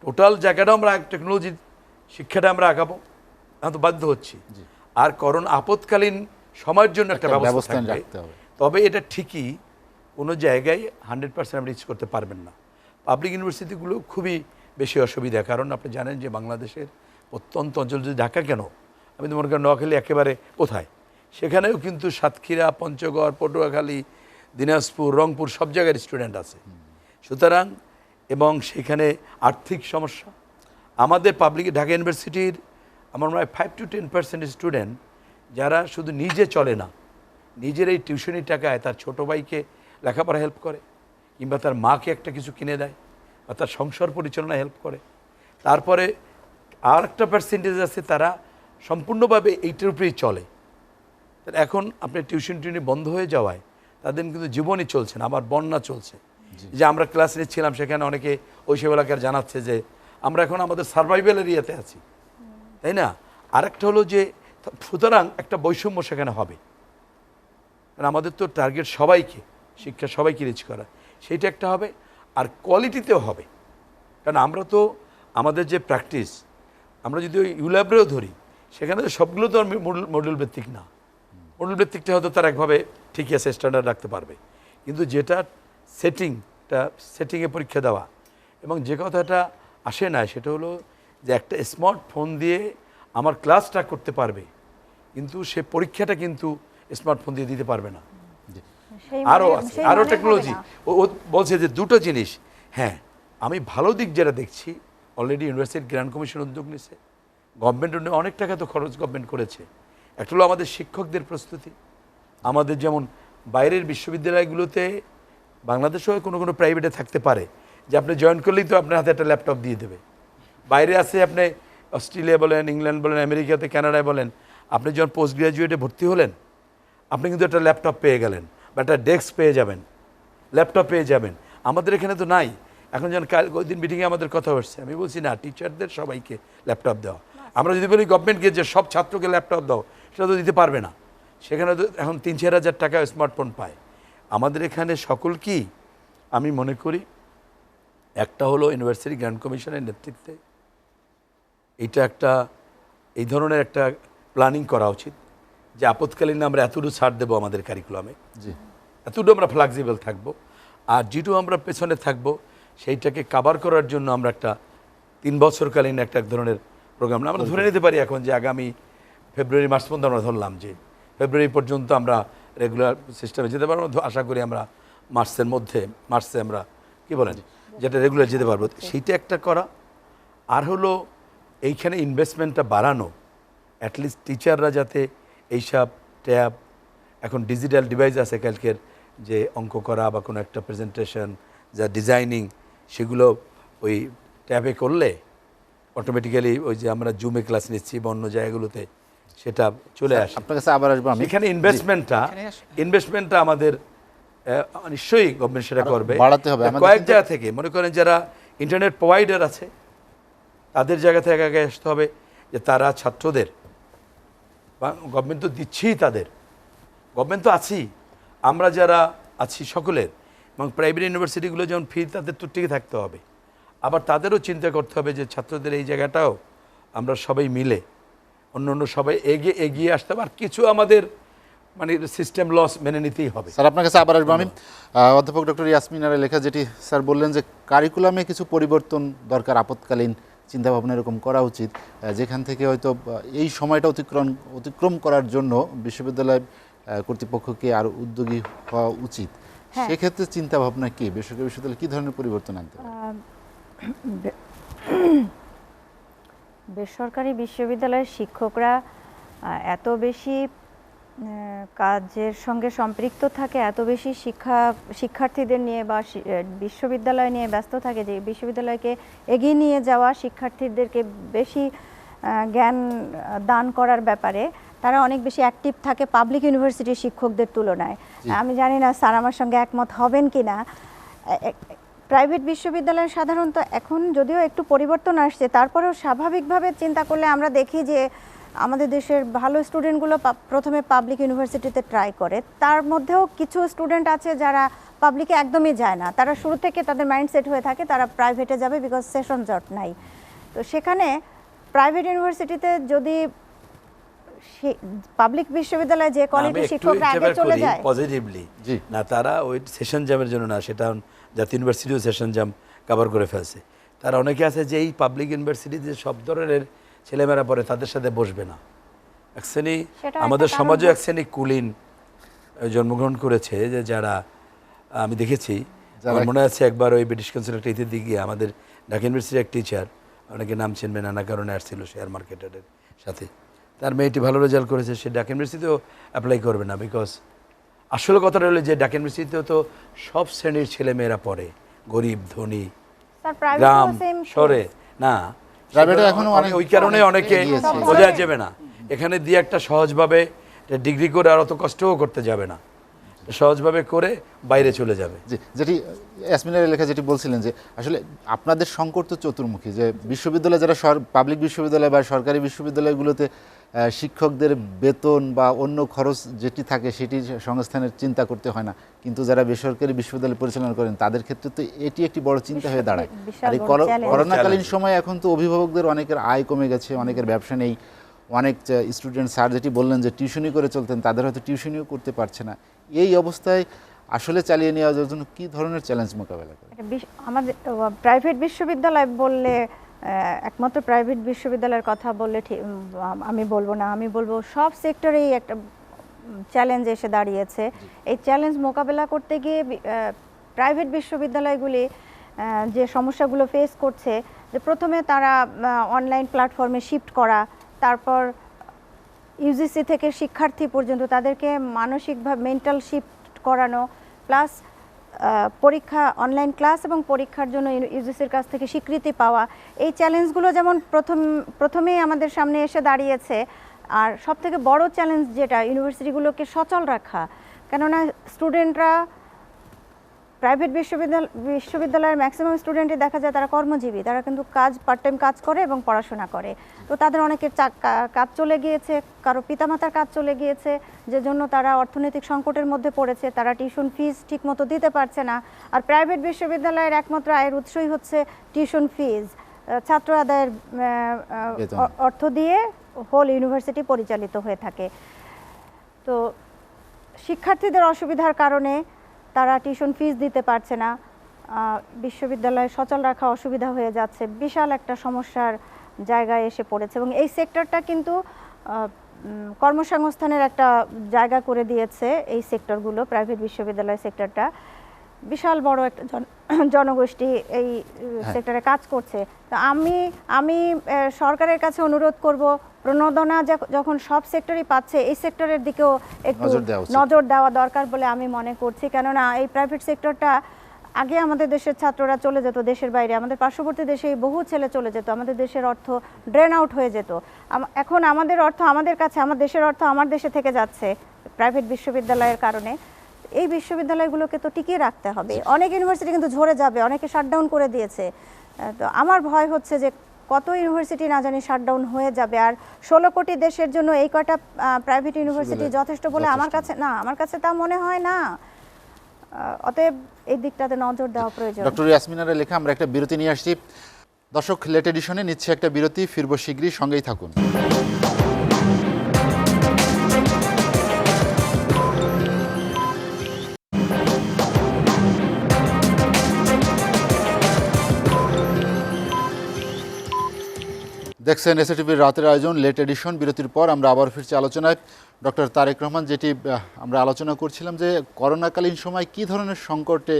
টোটাল জায়গাটাও আমরা টেকনোলজির শিক্ষাটা আমরা আগাবো, আমি তো বাধ্য হচ্ছি। আর করোনা আপৎকালীন সময়ের জন্য একটা ব্যবস্থা থাকবে। তবে এটা ঠিকই কোনো জায়গায় 100% আপনি রিচ করতে পারবেন না। পাবলিক ইউনিভার্সিটিগুলো খুবই বেশি অসুবিধা, কারণ আপনি জানেন যে বাংলাদেশের প্রত্যন্ত অঞ্চল, যদি ঢাকা কেন, আমি তো মনে করি নোয়াখালী একেবারে কোথায়, সেখানেও কিন্তু সাতক্ষীরা, পঞ্চগড়, পটুয়াখালী, দিনাজপুর, রংপুর সব জায়গার স্টুডেন্ট আছে। সুতরাং এবং সেখানে আর্থিক সমস্যা, আমাদের পাবলিক ঢাকা ইউনিভার্সিটির আমার মনে হয় 5 to 10% স্টুডেন্ট যারা শুধু নিজে চলে না, নিজের এই টিউশনি টাকায় তার ছোটো ভাইকে লেখাপড়া হেল্প করে, কিংবা তার মাকে একটা কিছু কিনে দেয়, বা তার সংসার পরিচালনা হেল্প করে। তারপরে আর একটা পার্সেন্টেজ আছে তারা সম্পূর্ণভাবে এইটার উপরেই চলে। এখন আপনার টিউশন বন্ধ হয়ে যাওয়ায় তাদের কিন্তু জীবনই চলছে না, আবার বন্যা চলছে। যে আমরা ক্লাস নিচ্ছিলাম, সেখানে অনেকে ওইসব এলাকার জানাচ্ছে যে আমরা এখন আমাদের সার্ভাইভাল এরিয়াতে আছি, তাই না? আরেকটা হলো যে, সুতরাং একটা বৈষম্য সেখানে হবে, কারণ আমাদের তো টার্গেট সবাইকে, শিক্ষা সবাইকে রিচ করা, সেইটা একটা হবে। আর কোয়ালিটিতেও হবে, কারণ আমরা তো আমাদের যে প্র্যাকটিস, আমরা যদি ওই ইউল্যাবরেও ধরি, সেখানে তো সবগুলো তো মডেল ভিত্তিক না। মডেল ভিত্তিকটা হয়তো তার একভাবে ঠিকই আছে, স্ট্যান্ডার্ড রাখতে পারবে, কিন্তু যেটা সেটিংয়ে পরীক্ষা দেওয়া, এবং যে কথাটা আসে না সেটা হলো যে একটা স্মার্টফোন দিয়ে আমার ক্লাসটা করতে পারবে, কিন্তু সে পরীক্ষাটা কিন্তু স্মার্টফোন দিয়ে দিতে পারবে না। আরও আছে, আরও টেকনোলজি। ও বলছে যে দুটো জিনিস, হ্যাঁ আমি ভালো দিক যেটা দেখছি, অলরেডি ইউনিভার্সিটি গ্র্যান্ড কমিশন উদ্যোগ নিছে, গভর্নমেন্ট অনেক টাকা তো খরচ গভর্নমেন্ট করেছে। একটা হলো আমাদের শিক্ষকদের প্রস্তুতি, আমাদের যেমন বাইরের বিশ্ববিদ্যালয়গুলোতে বাংলাদেশেও কোনো প্রাইভেটে থাকতে পারে যে আপনি জয়েন করলেই তো আপনার হাতে একটা ল্যাপটপ দিয়ে দেবে। বাইরে আছে আপনি অস্ট্রেলিয়া বলেন, ইংল্যান্ড বলেন, আমেরিকাতে, কানাডায় বলেন, আপনি যখন পোস্ট গ্রাজুয়েটে ভর্তি হলেন আপনি কিন্তু একটা ল্যাপটপ পেয়ে গেলেন বা একটা ডেস্ক পেয়ে যাবেন, ল্যাপটপ পেয়ে যাবেন। আমাদের এখানে তো নাই। এখন যখন ওই দিন মিটিংয়ে আমাদের কথা হচ্ছে, আমি বলছি না, টিচারদের সবাইকে ল্যাপটপ দেওয়া। আমরা যদি বলি গভর্নমেন্টকে যে সব ছাত্রকে ল্যাপটপ দাও, সেটা তো দিতে পারবে না। সেখানে তো এখন 3-4 হাজার টাকা স্মার্টফোন পায়। আমাদের এখানে সকল কি আমি মনে করি একটা হলো ইউনিভার্সিটি গ্র্যান্ড কমিশনের নেতৃত্বে এইটা একটা এই ধরনের একটা প্ল্যানিং করা উচিত যে আপৎকালীন আমরা এতটুকু ছাড় দেবো আমাদের কারিকুলামে, জি, এতটুকু আমরা ফ্লেক্সিবল থাকবো, আর যেটুকু আমরা পেছনে থাকবো সেইটাকে কাভার করার জন্য আমরা একটা 3 বছরকালীন একটা এক ধরনের প্রোগ্রাম আমরা ধরে নিতে পারি। এখন যে আগামী ফেব্রুয়ারি মাস পর্যন্ত আমরা ধরলাম যে ফেব্রুয়ারি পর্যন্ত আমরা রেগুলার সিস্টেমে যেতে পারবো, আশা করি আমরা মার্চে আমরা কি বলেন যেটা রেগুলার যেতে পারবো, সেইটা একটা করা। আর হলো এইখানে ইনভেস্টমেন্টটা বাড়ানো, অ্যাটলিস্ট টিচাররা যাতে এইসব ট্যাব, এখন ডিজিটাল ডিভাইস আছে কালকের, যে অঙ্ক করা বা কোনো একটা প্রেজেন্টেশন যা ডিজাইনিং, সেগুলো ওই ট্যাবে করলে অটোমেটিক্যালি ওই যে আমরা জুমে ক্লাস নিচ্ছি বা অন্য জায়গাগুলোতে সেটা চলে আসে। আপনার কাছে আবার আসবো আমি। এখানে ইনভেস্টমেন্টটা আমাদের নিশ্চয়ই গভর্নমেন্ট সেটা করবে, বাড়াতে হবে। কয়েক জায়গা থেকে মনে করেন যারা ইন্টারনেট প্রোভাইডার আছে তাদের জায়গা থেকে আগে আসতে হবে যে তারা ছাত্রদের, গভর্নমেন্ট তো দিচ্ছেই, তাদের গভর্নমেন্ট তো আছেই, আমরা যারা আছি সকলের, এবং প্রাইভেট ইউনিভার্সিটিগুলো যেমন ফি তাদের তো টিকে থাকতে হবে, আবার তাদেরও চিন্তা করতে হবে যে ছাত্রদের এই জায়গাটাও আমরা সবাই মিলে অন্য সবাই এগিয়ে আসতে হবে। আর কিছু আমাদের মানে সিস্টেম লস মেনে নিতেই হবে। স্যার আপনার কাছে আবার আসবো আমি। অধ্যাপক ডক্টর ইয়াসমিনের লেখা যেটি স্যার বললেন যে কারিকুলামে কিছু পরিবর্তন দরকার, আপৎকালীন চিন্তাভাবনা এরকম করা উচিত, যেখান থেকে হয়তো এই সময়টা অতিক্রম করার জন্য বিশ্ববিদ্যালয় কর্তৃপক্ষকে আরও উদ্যোগী হওয়া উচিত। সেক্ষেত্রে চিন্তাভাবনা কি, বেসরকারি বিশ্ববিদ্যালয় কী ধরনের পরিবর্তন আনতে হবে? বেসরকারি বিশ্ববিদ্যালয়ের শিক্ষকরা এত বেশি কাজের সঙ্গে সম্পৃক্ত থাকে, এত বেশি শিক্ষার্থীদের নিয়ে বা বিশ্ববিদ্যালয় নিয়ে ব্যস্ত থাকে যে বিশ্ববিদ্যালয়কে এগিয়ে নিয়ে যাওয়া, শিক্ষার্থীদেরকে বেশি জ্ঞান দান করার ব্যাপারে তারা অনেক বেশি অ্যাক্টিভ থাকে পাবলিক ইউনিভার্সিটির শিক্ষকদের তুলনায়। আমি জানি না স্যার আমার সঙ্গে একমত হবেন কি না। প্রাইভেট বিশ্ববিদ্যালয় সাধারণত এখন যদিও একটু পরিবর্তন আসছে, তারপরেও স্বাভাবিকভাবে চিন্তা করলে আমরা দেখি যে আমাদের দেশের ভালো স্টুডেন্টগুলো প্রথমে পাবলিক ইউনিভার্সিটিতে ট্রাই করে। তার মধ্যেও কিছু স্টুডেন্ট আছে যারা পাবলিকে একদমই যায় না, তারা শুরু থেকে তাদের মাইন্ডসেট হয়ে থাকে তারা প্রাইভেটে যাবে বিকজ সেশন জট নাই। তো সেখানে প্রাইভেট ইউনিভার্সিটিতে যদি পাবলিক বিশ্ববিদ্যালয়ে যে কোয়ালিটি শিক্ষকরা আগে চলে যায় পজিটিভলি না, তারা ওই সেশন জামের জন্য না, সেটা জাতীয় ইউনিভার্সিটিও সেশন জাম কভার করে ফেলছে। তারা অনেকে আছে যে এই পাবলিক ইউনিভার্সিটিতে সব ধরনের ছেলেমেয়েরা পড়ে, তাদের সাথে বসবে না। এক শ্রেণী আমাদের সমাজে এক শ্রেণী কুলীন জন্মগ্রহণ করেছে যে যারা আমি দেখেছি, আমার মনে আছে একবার ওই ব্রিটিশ কাউন্সিল একটা ইতিতে গিয়ে আমাদের ঢাকা ইউনিভার্সিটির এক টিচার, অনেকে নাম চিনবে নানা কারণে আসছিল শেয়ার মার্কেটের সাথে, তার মেয়েটি ভালো রেজাল্ট করেছে, সে ঢাকা ইউনিভার্সিটিতেও অ্যাপ্লাই করবে না, বিকজ আসলে কথাটা হলো যে ঢাকা ইউনিভার্সিটিতেও তো সব শ্রেণীর ছেলেমেয়েরা পড়ে, গরিব ধনী গ্রাম শহরে না, ওই কারণে অনেকে বোঝা যাবে না এখানে দিয়ে একটা সহজভাবে ডিগ্রি করে আর অত কষ্টও করতে যাবে না, সহজভাবে করে বাইরে চলে যাবে। যেটি ইয়াসমিনের লেখা যেটি বলছিলেন যে আসলে আপনাদের সংকট তো চতুর্মুখী, যে বিশ্ববিদ্যালয় যারা পাবলিক বিশ্ববিদ্যালয় বা সরকারি বিশ্ববিদ্যালয়গুলোতে শিক্ষকদের বেতন বা অন্য খরচ যেটি থাকে সেটি সংস্থানের চিন্তা করতে হয় না, কিন্তু যারা বেসরকারি বিশ্ববিদ্যালয় পরিচালনা করেন তাদের ক্ষেত্রে তো এটি একটি বড় চিন্তা হয়ে দাঁড়ায়। আর এই করোনাকালীন সময় এখন তো অভিভাবকদের অনেকের আয় কমে গেছে, অনেকের ব্যবসা নেই, অনেক স্টুডেন্ট স্যার যেটি বললেন যে টিউশনি করে চলতেন তাদের হয়তো টিউশনিও করতে পারছে না। এই অবস্থায় আসলে চালিয়ে নেওয়ার জন্য কি ধরনের চ্যালেঞ্জ মোকাবেলা করে? আমাদের প্রাইভেট বিশ্ববিদ্যালয় বললে একমাত্র প্রাইভেট বিশ্ববিদ্যালয়ের কথা বললে আমি বলবো না, আমি বলবো সব সেক্টরেই একটা চ্যালেঞ্জ এসে দাঁড়িয়েছে। এই চ্যালেঞ্জ মোকাবেলা করতে গিয়ে প্রাইভেট বিশ্ববিদ্যালয়গুলি যে সমস্যাগুলো ফেস করছে যে প্রথমে তারা অনলাইন প্ল্যাটফর্মে শিফট করা, তারপর ইউজিসি থেকে শিক্ষার্থী পর্যন্ত তাদেরকে মানসিকভাবে মেন্টাল শিফট করানো, প্লাস পরীক্ষা অনলাইন ক্লাস এবং পরীক্ষার জন্য ইউজিসির কাছ থেকে স্বীকৃতি পাওয়া, এই চ্যালেঞ্জগুলো যেমন প্রথমেই আমাদের সামনে এসে দাঁড়িয়েছে। আর সবথেকে বড় চ্যালেঞ্জ যেটা, ইউনিভার্সিটিগুলোকে সচল রাখা। কেননা স্টুডেন্টরা প্রাইভেট বিশ্ববিদ্যালয়ের ম্যাক্সিমাম স্টুডেন্টই দেখা যায় তারা কর্মজীবী, তারা কিন্তু পার্ট টাইম কাজ করে এবং পড়াশোনা করে। তো তাদের অনেকের কাজ চলে গিয়েছে, কারো পিতামাতার কাজ চলে গিয়েছে, যে জন্য তারা অর্থনৈতিক সংকটের মধ্যে পড়েছে, তারা টিউশন ফিস ঠিকমতো দিতে পারছে না। আর প্রাইভেট বিশ্ববিদ্যালয়ের একমাত্র আয়ের উৎসই হচ্ছে টিউশন ফিস, ছাত্র আদায়ের অর্থ দিয়ে হোল ইউনিভার্সিটি পরিচালিত হয়ে থাকে। তো শিক্ষার্থীদের অসুবিধার কারণে তারা টিউশন ফিস দিতে পারছে না, বিশ্ববিদ্যালয় সচল রাখা অসুবিধা হয়ে যাচ্ছে, বিশাল একটা সমস্যার জায়গায় এসে পড়েছে। এবং এই সেক্টরটা কিন্তু কর্মসংস্থানের একটা জায়গা করে দিয়েছে। এই সেক্টরগুলো, প্রাইভেট বিশ্ববিদ্যালয় সেক্টরটা বিশাল বড় একটা জনগোষ্ঠী এই সেক্টরে কাজ করছে। তো আমি সরকারের কাছে অনুরোধ করব, প্রণোদনা যখন সব সেক্টরই পাচ্ছে, এই সেক্টরের দিকেও একটু নজর দেওয়া দরকার বলে আমি মনে করছি। কেননা এই প্রাইভেট সেক্টরটা আগে আমাদের দেশের ছাত্ররা চলে যেত দেশের বাইরে, আমাদের পার্শ্ববর্তী দেশে বহু ছেলে চলে যেত, আমাদের দেশের অর্থ ড্রেন আউট হয়ে যেত। এখন আমাদের অর্থ আমাদের কাছে, আমার দেশের অর্থ আমার দেশে থেকে যাচ্ছে প্রাইভেট বিশ্ববিদ্যালয়ের কারণে। এই বিশ্ববিদ্যালয়গুলোকে তো টিকিয়ে রাখতে হবে। অনেক ইউনিভার্সিটি কিন্তু ঝরে যাবে, অনেকে শাটডাউন করে দিয়েছে। তো আমার ভয় হচ্ছে যে কত ইউনিভার্সিটি না জানি শাটডাউন হয়ে যাবে। আর 16 কোটি দেশের জন্য এই কয়টা প্রাইভেট ইউনিভার্সিটি যথেষ্ট বলে আমার কাছে তা মনে হয় না। অতএব এই দিকটাতে নজর দেওয়া প্রয়োজন। ডক্টর ইয়াসমিনের লেখা আমরা একটা বিরতি নিয়ে আসছি। দর্শক, লেট এডিশনে নিচ্ছে একটা বিরতি, ফিরবো শীঘ্রই, সঙ্গেই থাকুন। দেখছেন এসএটিভির রাতের আয়োজন লেট এডিশন। বিরতির পর আমরা আবার ফিরছি আলোচনায়। ডক্টর তারেক রহমান, যেটি আমরা আলোচনা করছিলাম যে করোনাকালীন সময় কী ধরনের সংকটে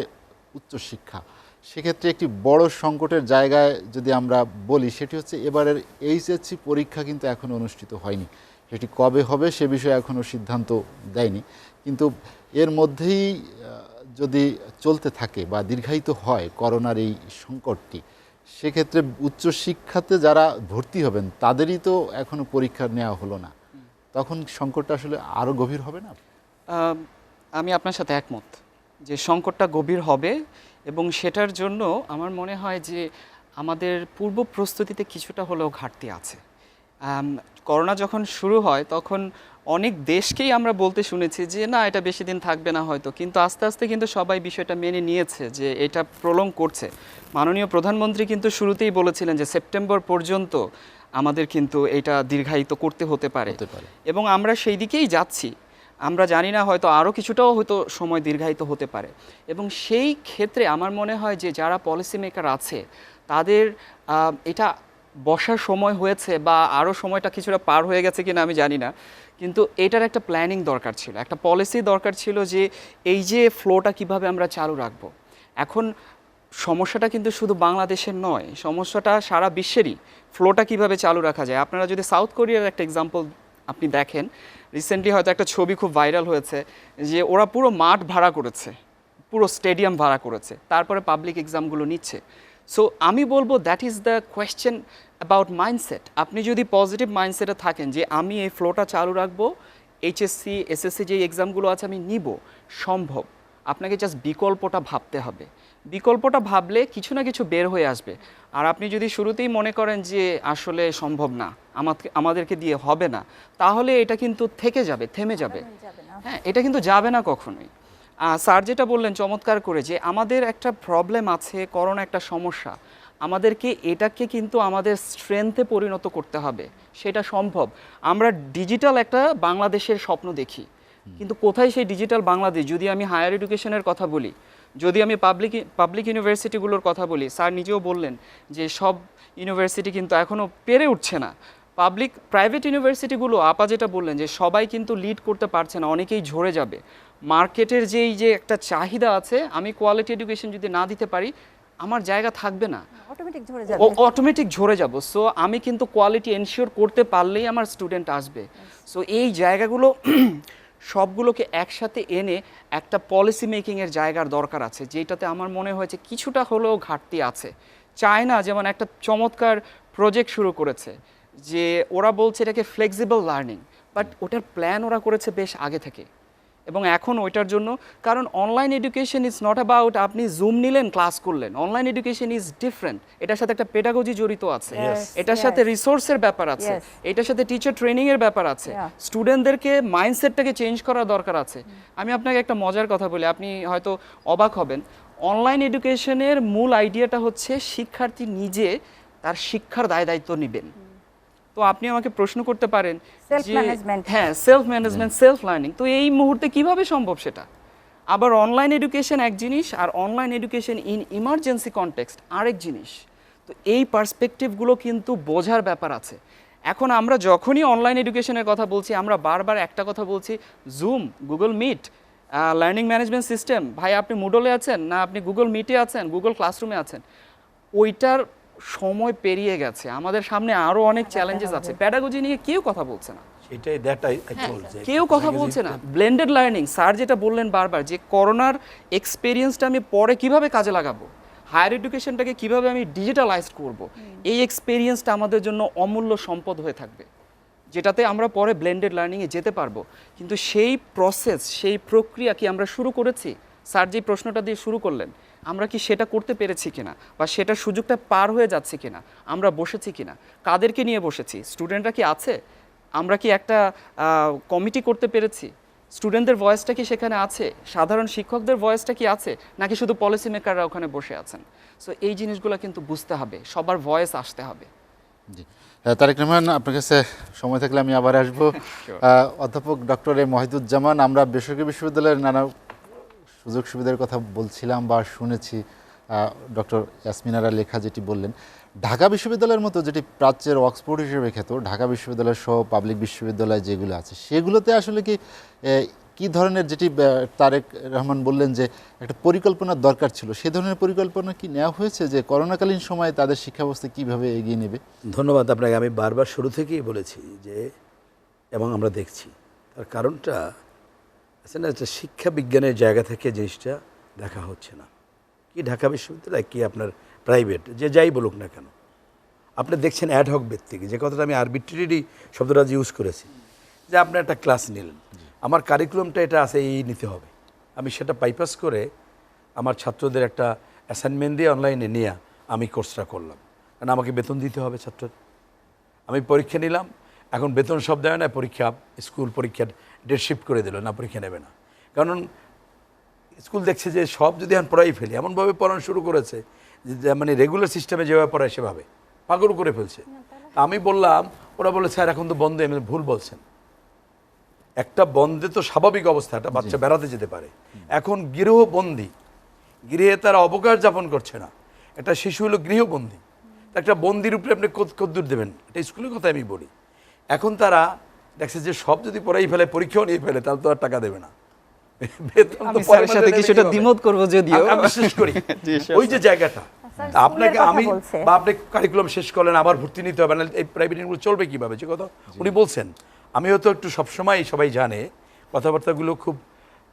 উচ্চশিক্ষা, সেক্ষেত্রে একটি বড় সংকটের জায়গায় যদি আমরা বলি, সেটি হচ্ছে এবারের এইচএসসি পরীক্ষা কিন্তু এখনও অনুষ্ঠিত হয়নি। সেটি কবে হবে সে বিষয়ে এখনও সিদ্ধান্ত দেয়নি। কিন্তু এর মধ্যেই যদি চলতে থাকে বা দীর্ঘায়িত হয় করোনার এই সংকটটি, সেক্ষেত্রে উচ্চশিক্ষাতে যারা ভর্তি হবেন তাদেরই তো এখনও পরীক্ষা নেওয়া হলো না, তখন সংকটটা আসলে আরও গভীর হবে না? আমি আপনার সাথে একমত যে সংকটটা গভীর হবে, এবং সেটার জন্য আমার মনে হয় যে আমাদের পূর্ব প্রস্তুতিতে কিছুটা হলেও ঘাটতি আছে। করোনা যখন শুরু হয় তখন অনেক দেশকেই আমরা বলতে শুনেছি যে না, এটা বেশি দিন থাকবে না হয়তো, কিন্তু আস্তে আস্তে কিন্তু সবাই বিষয়টা মেনে নিয়েছে যে এটা প্রলং করছে। মাননীয় প্রধানমন্ত্রী কিন্তু শুরুতেই বলেছিলেন যে সেপ্টেম্বর পর্যন্ত আমাদের কিন্তু এটা দীর্ঘায়িত করতে হতে পারে, এবং আমরা সেই দিকেই যাচ্ছি। আমরা জানি না, হয়তো আরও কিছুটাও হয়তো সময় দীর্ঘায়িত হতে পারে। এবং সেই ক্ষেত্রে আমার মনে হয় যে যারা পলিসি মেকার আছে তাদের এটা বসার সময় হয়েছে, বা আরও সময়টা কিছুটা পার হয়ে গেছে কিনা আমি জানি না, কিন্তু এটার একটা প্ল্যানিং দরকার ছিল, একটা পলিসি দরকার ছিল যে এই যে ফ্লোটা কিভাবে আমরা চালু রাখবো। এখন সমস্যাটা কিন্তু শুধু বাংলাদেশের নয়, সমস্যাটা সারা বিশ্বেরই। ফ্লোটা কিভাবে চালু রাখা যায়, আপনারা যদি সাউথ কোরিয়ার একটা এক্সাম্পল আপনি দেখেন, রিসেন্টলি হয়তো একটা ছবি খুব ভাইরাল হয়েছে যে ওরা পুরো মাঠ ভাড়া করেছে, পুরো স্টেডিয়াম ভাড়া করেছে, তারপরে পাবলিক এক্সামগুলো নিচ্ছে। সো আমি বলবো that is the question about mindset. আপনি যদি পজিটিভ মাইন্ডসেটে থাকেন যে আমি এই ফ্লোটা চালু রাখবো, এইচএসসি এসএসসি যে এক্সামগুলো আছে আমি নিব, সম্ভব। আপনাকে জাস্ট বিকল্পটা ভাবতে হবে। বিকল্পটা ভাবলে কিছু না কিছু বের হয়ে আসবে। আর আপনি যদি শুরুতেই মনে করেন যে আসলে সম্ভব না, আমাদেরকে দিয়ে হবে না, তাহলে এটা কিন্তু থেকে যাবে, থেমে যাবে। হ্যাঁ, এটা কিন্তু যাবে না কখনোই। স্যার যেটা বললেন চমৎকার করে, যে আমাদের একটা প্রবলেম আছে, করোনা একটা সমস্যা, আমাদেরকে এটাকে কিন্তু আমাদের স্ট্রেংথে পরিণত করতে হবে। সেটা সম্ভব। আমরা ডিজিটাল একটা বাংলাদেশের স্বপ্ন দেখি, কিন্তু কোথায় সেই ডিজিটাল বাংলাদেশ? যদি আমি হায়ার এডুকেশনের কথা বলি, যদি আমি পাবলিক ইউনিভার্সিটিগুলোর কথা বলি, স্যার নিজেও বললেন যে সব ইউনিভার্সিটি কিন্তু এখনও পেরে উঠছে না। প্রাইভেট ইউনিভার্সিটিগুলো আপা যেটা বললেন যে সবাই কিন্তু লিড করতে পারছে না, অনেকেই ঝরে যাবে। মার্কেটের যে একটা চাহিদা আছে, আমি কোয়ালিটি এডুকেশন যদি না দিতে পারি আমার জায়গা থাকবে না। অটোমেটিক ঝরে যাবে। অটোমেটিক ঝরে যাব। সো আমি কিন্তু কোয়ালিটি এনশিওর করতে পারলেই আমার স্টুডেন্ট আসবে। সো এই জায়গাগুলো সবগুলোকে একসাথে এনে একটা পলিসি মেকিংয়ের জায়গার দরকার আছে, যেটাতে আমার মনে হয়েছে কিছুটা হলেও ঘাটতি আছে। চায়না যেমন একটা চমৎকার প্রজেক্ট শুরু করেছে, যে ওরা বলছে এটাকে ফ্লেক্সিবল লার্নিং, বাট ওটার প্ল্যান ওরা করেছে বেশ আগে থেকে, এবং এখন ওইটার জন্য, কারণ online education is not about আপনি জুম নিলেন ক্লাস করলেন। Online education is different. এটার সাথে একটা পেডাগজি জড়িত আছে, এটার সাথে রিসোর্সের ব্যাপার আছে, এটার সাথে টিচার ট্রেনিং এর ব্যাপার আছে, স্টুডেন্টদেরকে মাইন্ডসেটটাকে চেঞ্জ করার দরকার আছে। আমি আপনাকে একটা মজার কথা বলি, আপনি হয়তো অবাক হবেন। অনলাইন এডুকেশনের মূল আইডিয়াটা হচ্ছে শিক্ষার্থী নিজে তার শিক্ষার দায় দায়িত্ব নেবেন। তো আপনি আমাকে প্রশ্ন করতে পারেন যে হ্যাঁ, সেলফ ম্যানেজমেন্ট, সেলফ লার্নিং, তো এই মুহূর্তে কিভাবে সম্ভব সেটা? আবার অনলাইন এডুকেশন এক জিনিস, আর online education in emergency context আরেক জিনিস। তো এই পার্সপেক্টিভগুলো কিন্তু বোঝার ব্যাপার আছে। এখন আমরা যখনই অনলাইন এডুকেশনের কথা বলছি, আমরা বারবার একটা কথা বলছি, Zoom, Google Meet, learning management system. ভাই আপনি মুডলে আছেন, না আপনি গুগল মিটে আছেন, গুগল ক্লাসরুমে আছেন? ওইটার সময় পেরিয়ে গেছে, আমাদের সামনে আরো অনেক চ্যালেঞ্জেস আছে। প্যাডাগজি নিয়ে কেউ কথা বলছে না, সেটাই দ্যাটই বলছে, কেউ কথা বলছে না। ব্লেন্ডেড লার্নিং, স্যার যেটা বললেন বারবার, যে করোনার এক্সপেরিয়েন্সটা আমি পরে কিভাবে কাজে লাগাবো, হায়ার এডুকেশনটাকে কিভাবে আমি ডিজিটালাইজ করব, এই এক্সপেরিয়েন্সটা আমাদের জন্য অমূল্য সম্পদ হয়ে থাকবে, যেটাতে আমরা পরে ব্লেন্ডেড লার্নিংয়ে যেতে পারবো। কিন্তু সেই প্রসেস, সেই প্রক্রিয়া কি আমরা শুরু করেছি? স্যার যে প্রশ্নটা দিয়ে শুরু করলেন, আমরা কি সেটা করতে পেরেছি কিনা, বা সেটার সুযোগটা পার হয়ে যাচ্ছে কিনা, আমরা বসেছি কিনা, কাদেরকে নিয়ে বসেছি, স্টুডেন্টরা কি আছে, আমরা কি একটা কমিটি করতে পেরেছি, স্টুডেন্টদের ভয়েসটা কি সেখানে আছে, সাধারণ শিক্ষকদের ভয়েসটা কি আছে, নাকি শুধু পলিসি মেকাররা ওখানে বসে আছেন? সো এই জিনিসগুলো কিন্তু বুঝতে হবে, সবার ভয়েস আসতে হবে। জি, তারেক রহমান, আপনার কাছে সময় থাকলে আমি আবার আসবো। অধ্যাপক ডক্টর এ মহিদুজ্জামান, আমরা বেসরকারি বিশ্ববিদ্যালয়ের নানা সুযোগ সুবিধার কথা বলছিলাম বা শুনেছি, ডক্টর ইয়াসমিনারা লেখা যেটি বললেন, ঢাকা বিশ্ববিদ্যালয়ের মতো যেটি প্রাচ্যের অক্সফোর্ড হিসেবে খ্যাত, ঢাকা বিশ্ববিদ্যালয় সহ পাবলিক বিশ্ববিদ্যালয় যেগুলো আছে, সেগুলোতে আসলে কি ধরনের, যেটি তারেক রহমান বললেন যে একটা পরিকল্পনার দরকার ছিল, সে ধরনের পরিকল্পনা কি নেওয়া হয়েছে, যে করোনাকালীন সময়ে তাদের শিক্ষা ব্যবস্থা কীভাবে এগিয়ে নেবে? ধন্যবাদ আপনাকে। আমি বারবার শুরু থেকেই বলেছি যে, এবং আমরা দেখছি তার কারণটা আছে না, একটা শিক্ষা বিজ্ঞানের জায়গা থেকে জিনিসটা দেখা হচ্ছে না। কি ঢাকা বিশ্ববিদ্যালয়, কি আপনার প্রাইভেট, যে যাই বলুক না কেন, আপনি দেখছেন অ্যাডহক ভিত্তিক, যে কথাটা আমি আরবিট্রারি শব্দটা ইউজ করেছি, যে আপনি একটা ক্লাস নিলেন, আমার কারিকুলামটা এটা আছে, এই নিতে হবে, আমি সেটা বাইপাস করে আমার ছাত্রদের একটা অ্যাসাইনমেন্ট দিয়ে অনলাইনে নিয়ে আমি কোর্সটা করলাম, কারণ আমাকে বেতন দিতে হবে ছাত্রদের। আমি পরীক্ষা নিলাম, এখন বেতন সব দেয় না, পরীক্ষা স্কুল পরীক্ষার ডেট শিফট করে দিল, না পরীক্ষা নেবে না, কারণ স্কুল দেখছে যে সব যদি এখন পড়াই ফেলি, এমনভাবে পড়ানো শুরু করেছে যে মানে রেগুলার সিস্টেমে যেভাবে পড়ায় সেভাবে পাগল করে ফেলছে। আমি বললাম, ওরা বলে স্যার এখন তো বন্ধ। আমি ভুল বলছেন, একটা বন্ধে তো স্বাভাবিক অবস্থা, একটা বাচ্চা বেড়াতে যেতে পারে, এখন গৃহবন্দী, গৃহে তারা অবকাশ যাপন করছে না, একটা শিশু হলো গৃহবন্দী, একটা বন্দির উপরে আপনি কদ্দূর দেবেন, এটা স্কুলের কথা আমি বলি। এখন তারা দেখছে যে সব যদি পড়াই ফেলে, পরীক্ষাও নিয়ে ফেলে, তাহলে তো আর টাকা দেবে না, বেতন তো স্যারের সাথে কিছুটা দ্বিমত করব, যদিও আমি বিশ্বাস করি ওই যে জায়গাটা আপনাকে আমি বা আপনি কারিকুলাম শেষ করলেন, আবার ভর্তি নিতে হবে না, এই প্রাইভেট ইউনিভার্সিটি চলবে কীভাবে, যে কথা উনি বলছেন। আমি হয়তো একটু সবসময়, সবাই জানে, কথাবার্তাগুলো খুব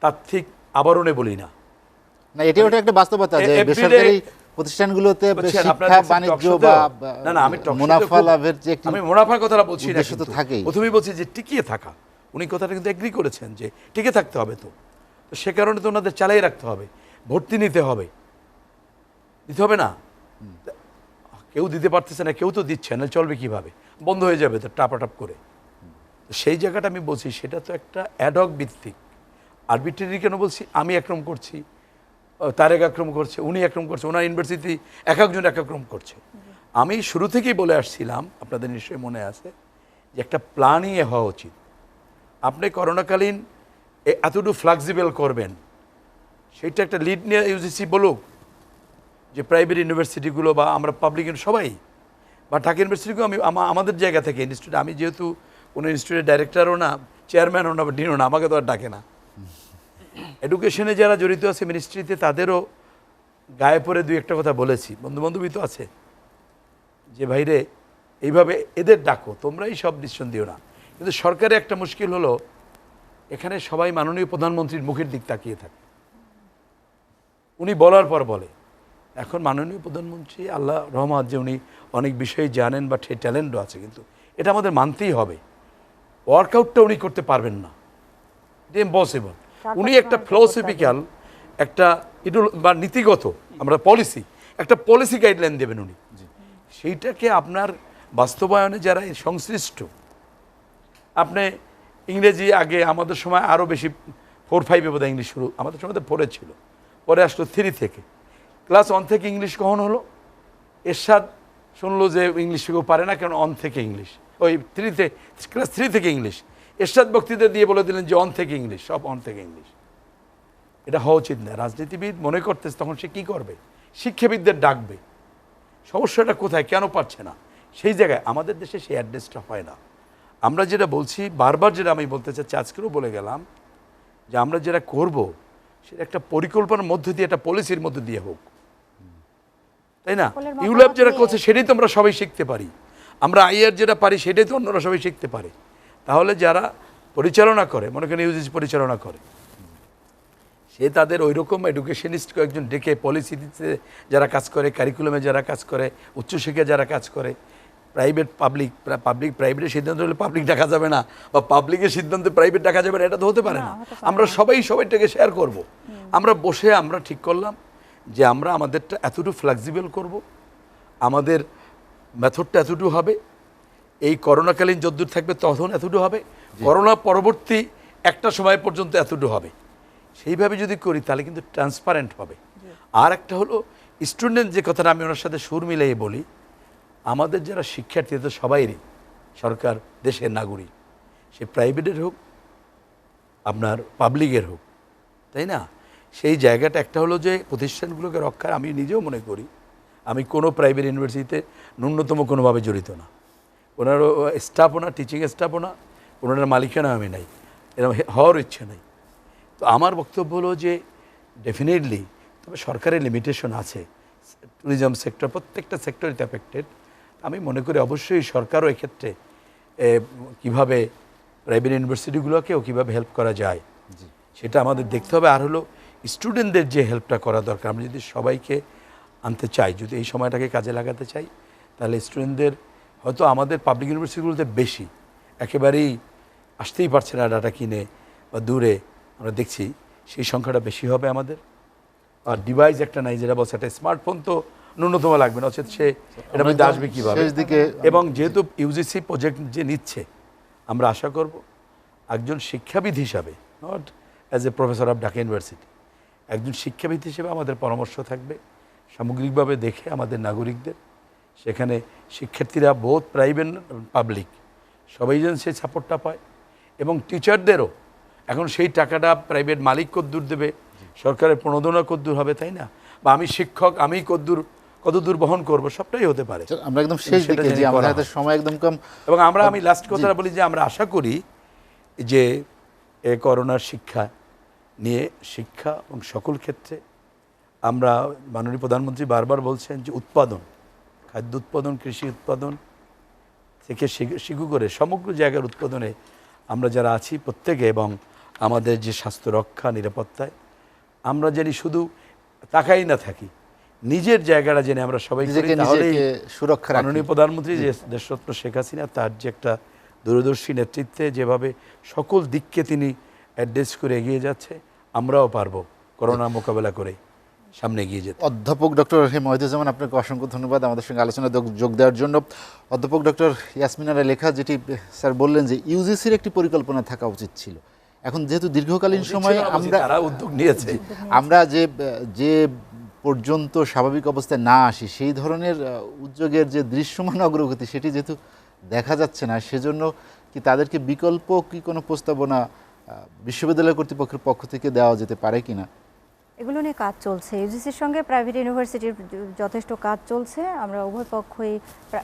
তাত্ত্বিক আবরণে বলি না, না এটি ওটা একটা বাস্তবতা যে বেসরকারি প্রতিষ্ঠানগুলোতে শিক্ষা বাণিজ্য বা না আমি মুনাফা লাভের যে একটি, আমি মুনাফার কথাটা বলছি না, তো থাকেই। প্রথমেই বলছি যে টিকিয়ে থাকা, উনি কথাটা কিন্তু এগ্রি করেছেন যে টিকে থাকতে হবে, তো সে কারণে তো ওনাদের চালিয়ে রাখতে হবে, ভর্তি নিতে হবে, দিতে হবে না, কেউ দিতে পারতেছে না, কেউ তো দিচ্ছে না, চলবে কিভাবে, বন্ধ হয়ে যাবে তো টাপাটাপ করে। সেই জায়গাটা আমি বলছি, সেটা তো একটা অ্যাডহক ভিত্তিক। আরবিট্রারি কেন বলছি, আমি একরকম করছি, তারেক একরকম করছে, উনি একরকম করছে, ওনার ইউনিভার্সিটি এক একজন এক একরকম করছে। আমি শুরু থেকেই বলে আসছিলাম, আপনাদের নিশ্চয়ই মনে আছে, যে একটা প্ল্যানিংয়ে হওয়া উচিত। আপনি করোনাকালীন এতটুকু ফ্লেক্সিবল করবেন, সেইটা একটা লিড নিয়ে ইউজিসি বলুক, যে প্রাইভেট ইউনিভার্সিটিগুলো বা আমরা পাবলিক সবাই, বা ঢাকা ইউনিভার্সিটিগুলো, আমি আমাদের জায়গা থেকে ইনস্টিটিউট, আমি যেহেতু কোনো ইনস্টিটিউটের ডাইরেক্টরও না, চেয়ারম্যানও না, বা ডিনও না, আমাকে তো আর ডাকে না, এডুকেশনে যারা জড়িত আছে মিনিস্ট্রিতে, তাদেরও গায়ে পড়ে দুই একটা কথা বলেছি, বন্ধু বান্ধবী তো আছে, যে ভাইরে এইভাবে এদের ডাকো, তোমরাই সব ডিসিশন দিও না। কিন্তু সরকারের একটা মুশকিল হলো এখানে সবাই মাননীয় প্রধানমন্ত্রীর মুখের দিক তাকিয়ে থাকে, উনি বলার পর বলে। এখন মাননীয় প্রধানমন্ত্রী আল্লাহ রহমত যে উনি অনেক বিষয়ে জানেন বা সেই ট্যালেন্টও আছে, কিন্তু এটা আমাদের মানতেই হবে। ওয়ার্কআউটটা উনি করতে পারবেন না, এটা ইম্পসিবল। উনি একটা ফিলোসফিক্যাল একটা বা নীতিগত আমরা পলিসি, একটা পলিসি গাইডলাইন দেবেন উনি, সেইটাকে আপনার বাস্তবায়নে যারা সংশ্লিষ্ট, আপনি ইংরেজি আগে আমাদের সময় আরও বেশি 4-5 বোধহয় ইংলিশ শুরু, আমাদের সময় তো 4 ছিল, পরে আসলো 3 থেকে। ক্লাস 1 থেকে ইংলিশ কখন হলো? এরশাদ শুনলো যে ইংলিশ কেউ পারে না, কারণ 1 থেকে ইংলিশ, ওই 3-তে ক্লাস 3 থেকে ইংলিশ। এরশাদ বক্তৃতা দিয়ে বলে দিলেন যে 1 থেকে ইংলিশ, সব 1 থেকে ইংলিশ। এটা হওয়া উচিত না। রাজনীতিবিদ মনে করতেছে তখন সে কী করবে? শিক্ষাবিদদের ডাকবে। সমস্যাটা কোথায়, কেন পারছে না? সেই জায়গায় আমাদের দেশে সেই অ্যাড্রেসটা হয় না। আমরা যেটা বলছি বারবার, যেটা আমি বলতে চাচ্ছি, আজকেও বলে গেলাম, যে আমরা যেটা করব সেটা একটা পরিকল্পনার মধ্যে দিয়ে, একটা পলিসির মধ্যে দিয়ে হোক, তাই না? ইউল্যাব যেটা করছে সেটাই তো আমরা সবাই শিখতে পারি, আমরা আইআর যেটা পারি সেটাই তো অন্যরা সবাই শিখতে পারে। তাহলে যারা পরিচালনা করে, মনে করেন ইউজিসি পরিচালনা করে, সে তাদের ওই রকম এডুকেশনিস্ট কয়েকজন ডেকে পলিসিতে যারা কাজ করে, কারিকুলামে যারা কাজ করে, উচ্চশিক্ষায় যারা কাজ করে, প্রাইভেট পাবলিক প্রাইভেটের সিদ্ধান্ত হলে পাবলিক ডাকা যাবে না, বা পাবলিকের সিদ্ধান্তে প্রাইভেট ডাকা যাবে না, এটা তো হতে পারে না। আমরা সবাইটাকে শেয়ার করব। আমরা বসে আমরা ঠিক করলাম যে আমরা আমাদেরটা এতটুকু ফ্লেক্সিবল করব, আমাদের মেথডটা এতটুকু হবে, এই করোনাকালীন যদ্দূর থাকবে তখন এতটুকু হবে, করোনা পরবর্তী একটা সময় পর্যন্ত এতটুকু হবে। সেইভাবে যদি করি তাহলে কিন্তু ট্রান্সপারেন্ট হবে। আর একটা হলো স্টুডেন্ট, যে কথাটা আমি ওনার সাথে সুর মিলিয়ে বলি, আমাদের যারা শিক্ষার্থী তো সবাইরই সরকার দেশের নাগরিক, সে প্রাইভেটের হোক আপনার পাবলিকের হোক, তাই না? সেই জায়গাটা একটা হলো যে প্রতিষ্ঠানগুলোকে রক্ষার, আমি নিজেও মনে করি আমি কোনো প্রাইভেট ইউনিভার্সিটিতে ন্যূনতম কোনোভাবে জড়িত না, ওনার স্টাফও না, টিচিং স্টাফও না, ওনার মালিকানা আমি নাই, এরকম হওয়ার ইচ্ছে নাই। তো আমার বক্তব্য হলো যে ডেফিনেটলি, তবে সরকারের লিমিটেশন আছে, ট্যুরিজম সেক্টর প্রত্যেকটা সেক্টরিতে অ্যাফেক্টেড। আমি মনে করি অবশ্যই সরকারও এক্ষেত্রে কীভাবে প্রাইভেট ইউনিভার্সিটিগুলোকেও কীভাবে হেল্প করা যায় সেটা আমাদের দেখতে হবে। আর হলো স্টুডেন্টদের যে হেল্পটা করা দরকার, আমরা যদি সবাইকে আনতে চাই, যদি এই সময়টাকে কাজে লাগাতে চাই, তাহলে স্টুডেন্টদের হয়তো আমাদের পাবলিক ইউনিভার্সিটিগুলোতে বেশি একেবারেই আসতেই পারছে না ডাটা কিনে বা দূরে, আমরা দেখছি সেই সংখ্যাটা বেশি হবে আমাদের। আর ডিভাইস একটা নাই, যেটা বলছে একটা স্মার্টফোন তো ন্যূনতম লাগবে না, সে এটা মধ্যে আসবে কীভাবে? এবং যেহেতু ইউজিসি প্রজেক্ট যে নিচ্ছে, আমরা আশা করব একজন শিক্ষাবিদ হিসাবে, not as a professor of Dhaka university, একজন শিক্ষাবিদ হিসেবে আমাদের পরামর্শ থাকবে সামগ্রিকভাবে দেখে আমাদের নাগরিকদের, সেখানে শিক্ষার্থীরা বোথ প্রাইভেট পাবলিক সবাই যেন সেই সাপোর্টটা পায়, এবং টিচারদেরও এখন সেই টাকাটা প্রাইভেট মালিক কদ্দূর দেবে, সরকারের প্রণোদনা কদ্দূর হবে, তাই না? বা আমি শিক্ষক, আমি কতদূর বহন করব, সবটাই হতে পারে। আমরা একদম শেষ দিকে, যে আমাদের সময় একদম কম, এবং আমি লাস্ট কথাটা বলি যে আমরা আশা করি যে এই করোনার শিক্ষা নিয়ে, শিক্ষা এবং সকল ক্ষেত্রে আমরা, মাননীয় প্রধানমন্ত্রী বারবার বলছেন যে উৎপাদন, খাদ্য উৎপাদন, কৃষি উৎপাদন থেকে শিখু করে সমগ্র জায়গার উৎপাদনে আমরা যারা আছি প্রত্যেকে, এবং আমাদের যে স্বাস্থ্য রক্ষা, নিরাপত্তায় আমরা জানি শুধু তাকাই না থাকি, নিজের জায়গাটা জেনে আমরা সবাই সুরক্ষা। মাননীয় প্রধানমন্ত্রী যে দেশরত্ন শেখ হাসিনা, তার যে একটা দূরদর্শী নেতৃত্বে যেভাবে সকল দিককে তিনি অ্যাড্রেস করে এগিয়ে যাচ্ছে, আমরাও পারবো করোনা মোকাবেলা করে সামনে এগিয়ে যেতে। অধ্যাপক ডক্টর মহিদুজ্জামান, আপনাকে অসংখ্য ধন্যবাদ আমাদের সঙ্গে আলোচনায় যোগ দেওয়ার জন্য। অধ্যাপক ডক্টর ইয়াসমিনার লেখা যেটি স্যার বললেন যে ইউজিসির একটি পরিকল্পনা থাকা উচিত ছিল, এখন যেহেতু দীর্ঘকালীন সময় আমরা উদ্যোগ নিয়েছে, আমরা যে পর্যন্ত স্বাভাবিক অবস্থায় না আসি, সেই ধরনের উদ্যোগের যে দৃশ্যমান অগ্রগতি সেটি যেহেতু দেখা যাচ্ছে না, সেজন্য কি তাদেরকে বিকল্প কি কোনো প্রস্তাবনা বিশ্ববিদ্যালয় কর্তৃপক্ষের পক্ষ থেকে দেওয়া যেতে পারে কিনা? এগুলো নিয়ে কাজ চলছে, ইউজিসির সঙ্গে প্রাইভেট ইউনিভার্সিটির যথেষ্ট কাজ চলছে। আমরা উভয় পক্ষই,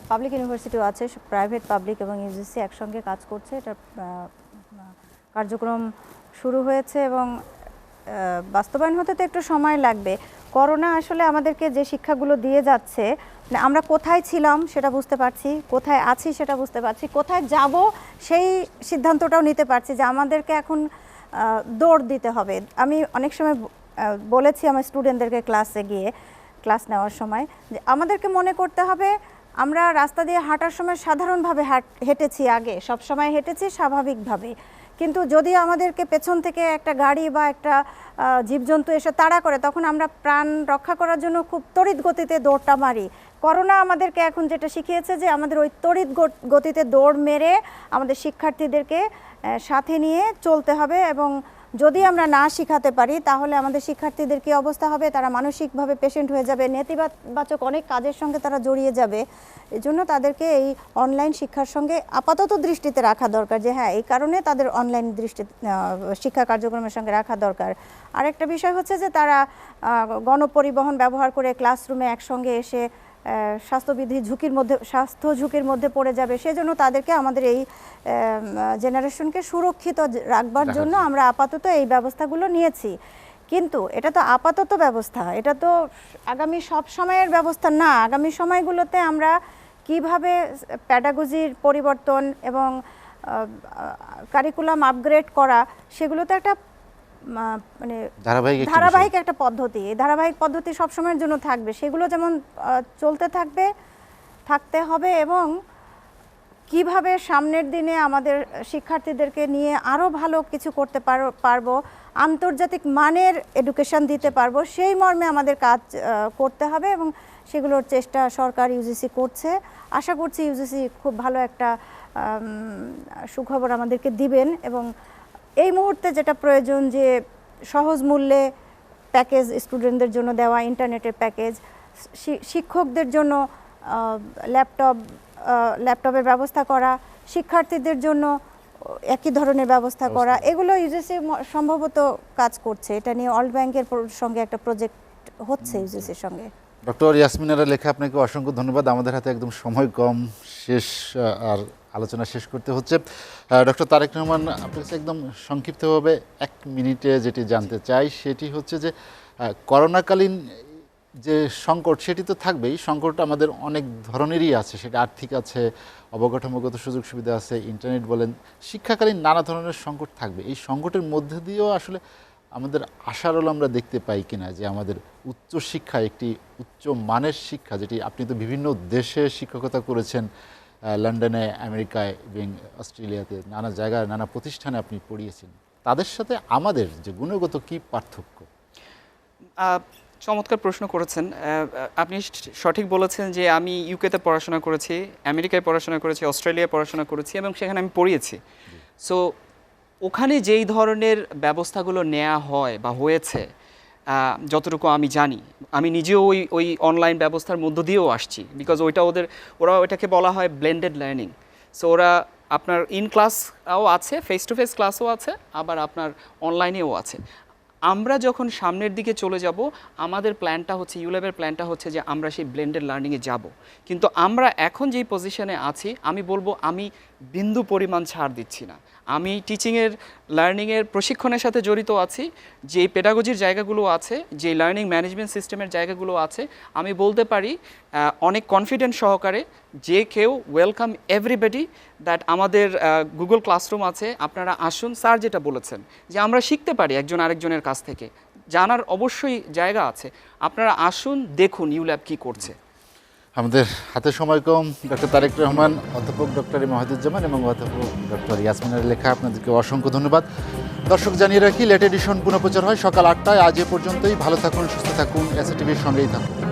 পাবলিক ইউনিভার্সিটিও আছে, প্রাইভেট পাবলিক এবং ইউজিসি একসঙ্গে কাজ করছে। এটা কার্যক্রম শুরু হয়েছে এবং বাস্তবায়ন হতে তো একটু সময় লাগবে। করোনা আসলে আমাদেরকে যে শিক্ষাগুলো দিয়ে যাচ্ছে, মানে আমরা কোথায় ছিলাম সেটা বুঝতে পারছি, কোথায় আছি সেটা বুঝতে পারছি, কোথায় যাব সেই সিদ্ধান্তটাও নিতে পারছি যে আমাদেরকে এখন দৌড় দিতে হবে। আমি অনেক সময় বলেছি আমার স্টুডেন্টদেরকে ক্লাসে গিয়ে ক্লাস নেওয়ার সময় যে আমাদেরকে মনে করতে হবে আমরা রাস্তা দিয়ে হাঁটার সময় সাধারণভাবে হেঁটেছি, আগে সব সময় হেঁটেছি স্বাভাবিকভাবে, কিন্তু যদি আমাদেরকে পেছন থেকে একটা গাড়ি বা একটা জীবজন্তু এসে তাড়া করে তখন আমরা প্রাণ রক্ষা করার জন্য খুব তড়িৎ গতিতে দৌড়টা মারি। করোনা আমাদেরকে এখন যেটা শিখিয়েছে যে আমাদের ওই তড়িৎ গতিতে দৌড় মেরে আমাদের শিক্ষার্থীদেরকে সাথে নিয়ে চলতে হবে, এবং যদি আমরা না শিখাতে পারি তাহলে আমাদের শিক্ষার্থীদের কী অবস্থা হবে, তারা মানসিকভাবে পেশেন্ট হয়ে যাবে, নেতিবাচক অনেক কাজের সঙ্গে তারা জড়িয়ে যাবে। এজন্য তাদেরকে এই অনলাইন শিক্ষার সঙ্গে আপাতত দৃষ্টিতে রাখা দরকার, যে হ্যাঁ এই কারণে তাদের অনলাইন শিক্ষা কার্যক্রমের সঙ্গে রাখা দরকার। আরেকটা বিষয় হচ্ছে যে তারা গণপরিবহন ব্যবহার করে ক্লাসরুমে একসঙ্গে এসে স্বাস্থ্য ঝুঁকির মধ্যে পড়ে যাবে, সেজন্য তাদেরকে আমাদের এই জেনারেশনকে সুরক্ষিত রাখবার জন্য আমরা আপাতত এই ব্যবস্থাগুলো নিয়েছি। কিন্তু এটা তো আপাতত ব্যবস্থা, এটা তো আগামী সব সময়ের ব্যবস্থা না। আগামী সময়গুলোতে আমরা কিভাবে প্যাডাগজির পরিবর্তন এবং কারিকুলাম আপগ্রেড করা, সেগুলো তো একটা মানে ধারাবাহিক একটা পদ্ধতি, এই ধারাবাহিক পদ্ধতি সবসময়ের জন্য থাকবে, সেগুলো যেমন চলতে থাকতে হবে, এবং কিভাবে সামনের দিনে আমাদের শিক্ষার্থীদেরকে নিয়ে আরও ভালো কিছু করতে পারবো, আন্তর্জাতিক মানের এডুকেশন দিতে পারবো, সেই মর্মে আমাদের কাজ করতে হবে, এবং সেগুলোর চেষ্টা সরকার ইউজিসি করছে। আশা করছি ইউজিসি খুব ভালো একটা সুখবর আমাদেরকে দিবেন, এবং এই মুহূর্তে যেটা প্রয়োজন যে সহজ মূল্যে প্যাকেজ স্টুডেন্টদের জন্য দেওয়া, ইন্টারনেটের প্যাকেজ, শিক্ষকদের জন্য ল্যাপটপের ব্যবস্থা করা, শিক্ষার্থীদের জন্য একই ধরনের ব্যবস্থা করা, এগুলো ইউজিসি সম্ভবত কাজ করছে। এটা নিয়ে ওয়ার্ল্ড ব্যাংকের সঙ্গে একটা প্রজেক্ট হচ্ছে ইউজিসির সঙ্গে। ডক্টর ইয়াসমিনারা লেখা, আপনাকে অসংখ্য ধন্যবাদ। আমাদের হাতে একদম সময় কম, আর আলোচনা শেষ করতে হচ্ছে। ডক্টর তারেক রহমান, আপনার কাছে একদম সংক্ষিপ্তভাবে 1 মিনিটে যেটি জানতে চাই সেটি হচ্ছে যে করোনাকালীন যে সংকট সেটি তো থাকবেই, সংকট আমাদের অনেক ধরনেরই আছে, সেটা আর্থিক আছে, অবকাঠামোগত সুযোগ সুবিধা আছে, ইন্টারনেট বলেন, শিক্ষাকালীন নানা ধরনের সংকট থাকবে। এই সংকটের মধ্যে দিয়েও আসলে আমাদের আশার আলো আমরা দেখতে পাই কিনা যে আমাদের উচ্চ শিক্ষা, একটি উচ্চ মানের শিক্ষা, যেটি আপনি তো বিভিন্ন দেশে শিক্ষকতা করেছেন, লন্ডনে, আমেরিকায় এবং অস্ট্রেলিয়াতে, নানা জায়গায় নানা প্রতিষ্ঠানে আপনি পড়িয়েছেন, তাদের সাথে আমাদের যে গুণগত কী পার্থক্য? চমৎকার প্রশ্ন করেছেন। আপনি সঠিক বলেছেন যে আমি ইউকেতে পড়াশোনা করেছি, আমেরিকায় পড়াশোনা করেছি, অস্ট্রেলিয়ায় পড়াশোনা করেছি, এবং সেখানে আমি পড়িয়েছি। সো ওখানে যেই ধরনের ব্যবস্থাগুলো নেওয়া হয় বা হয়েছে, যতটুকু আমি জানি, আমি নিজেও ওই অনলাইন ব্যবস্থার মধ্য দিয়েও আসছি, বিকজ ওরা ওইটাকে বলা হয় ব্লেন্ডেড লার্নিং। সো ওরা আপনার ইন ক্লাসও আছে, ফেস টু ফেস ক্লাসও আছে, আবার আপনার অনলাইনেও আছে। আমরা যখন সামনের দিকে চলে যাব, আমাদের প্ল্যানটা হচ্ছে, ইউল্যাবের প্ল্যানটা হচ্ছে যে আমরা সেই ব্লেন্ডেড লার্নিংয়ে যাব। কিন্তু আমরা এখন যেই পজিশনে আছি, আমি বলবো আমি বিন্দু পরিমাণ ছাড় দিচ্ছি না। আমি টিচিংয়ের, লার্নিংয়ের প্রশিক্ষণের সাথে জড়িত আছি, যে পেডাগজির জায়গাগুলো আছে, যে লার্নিং ম্যানেজমেন্ট সিস্টেমের জায়গাগুলো আছে, আমি বলতে পারি অনেক কনফিডেন্ট সহকারে যে কেউ ওয়েলকাম এভরিবডি, দ্যাট আমাদের গুগল ক্লাসরুম আছে, আপনারা আসুন। স্যার যেটা বলেছেন যে আমরা শিখতে পারি একজন আরেকজনের কাছ থেকে, জানার অবশ্যই জায়গা আছে, আপনারা আসুন, দেখুন ইউল্যাব কী করছে। আমাদের হাতে সময় কম। ডক্টর তারেক রহমান, অধ্যাপক ডক্টর মাহিদুজ্জামান এবং অধ্যাপক ডক্টর ইয়াসমিনের লেখা, আপনাদেরকে অসংখ্য ধন্যবাদ। দর্শক জানিয়ে রাখি, লেট এডিশন পুনঃপ্রচার হয় সকাল 8টায়। আজ এ পর্যন্তই। ভালো থাকুন, সুস্থ থাকুন, এসএটিভির সঙ্গেই থাকুন।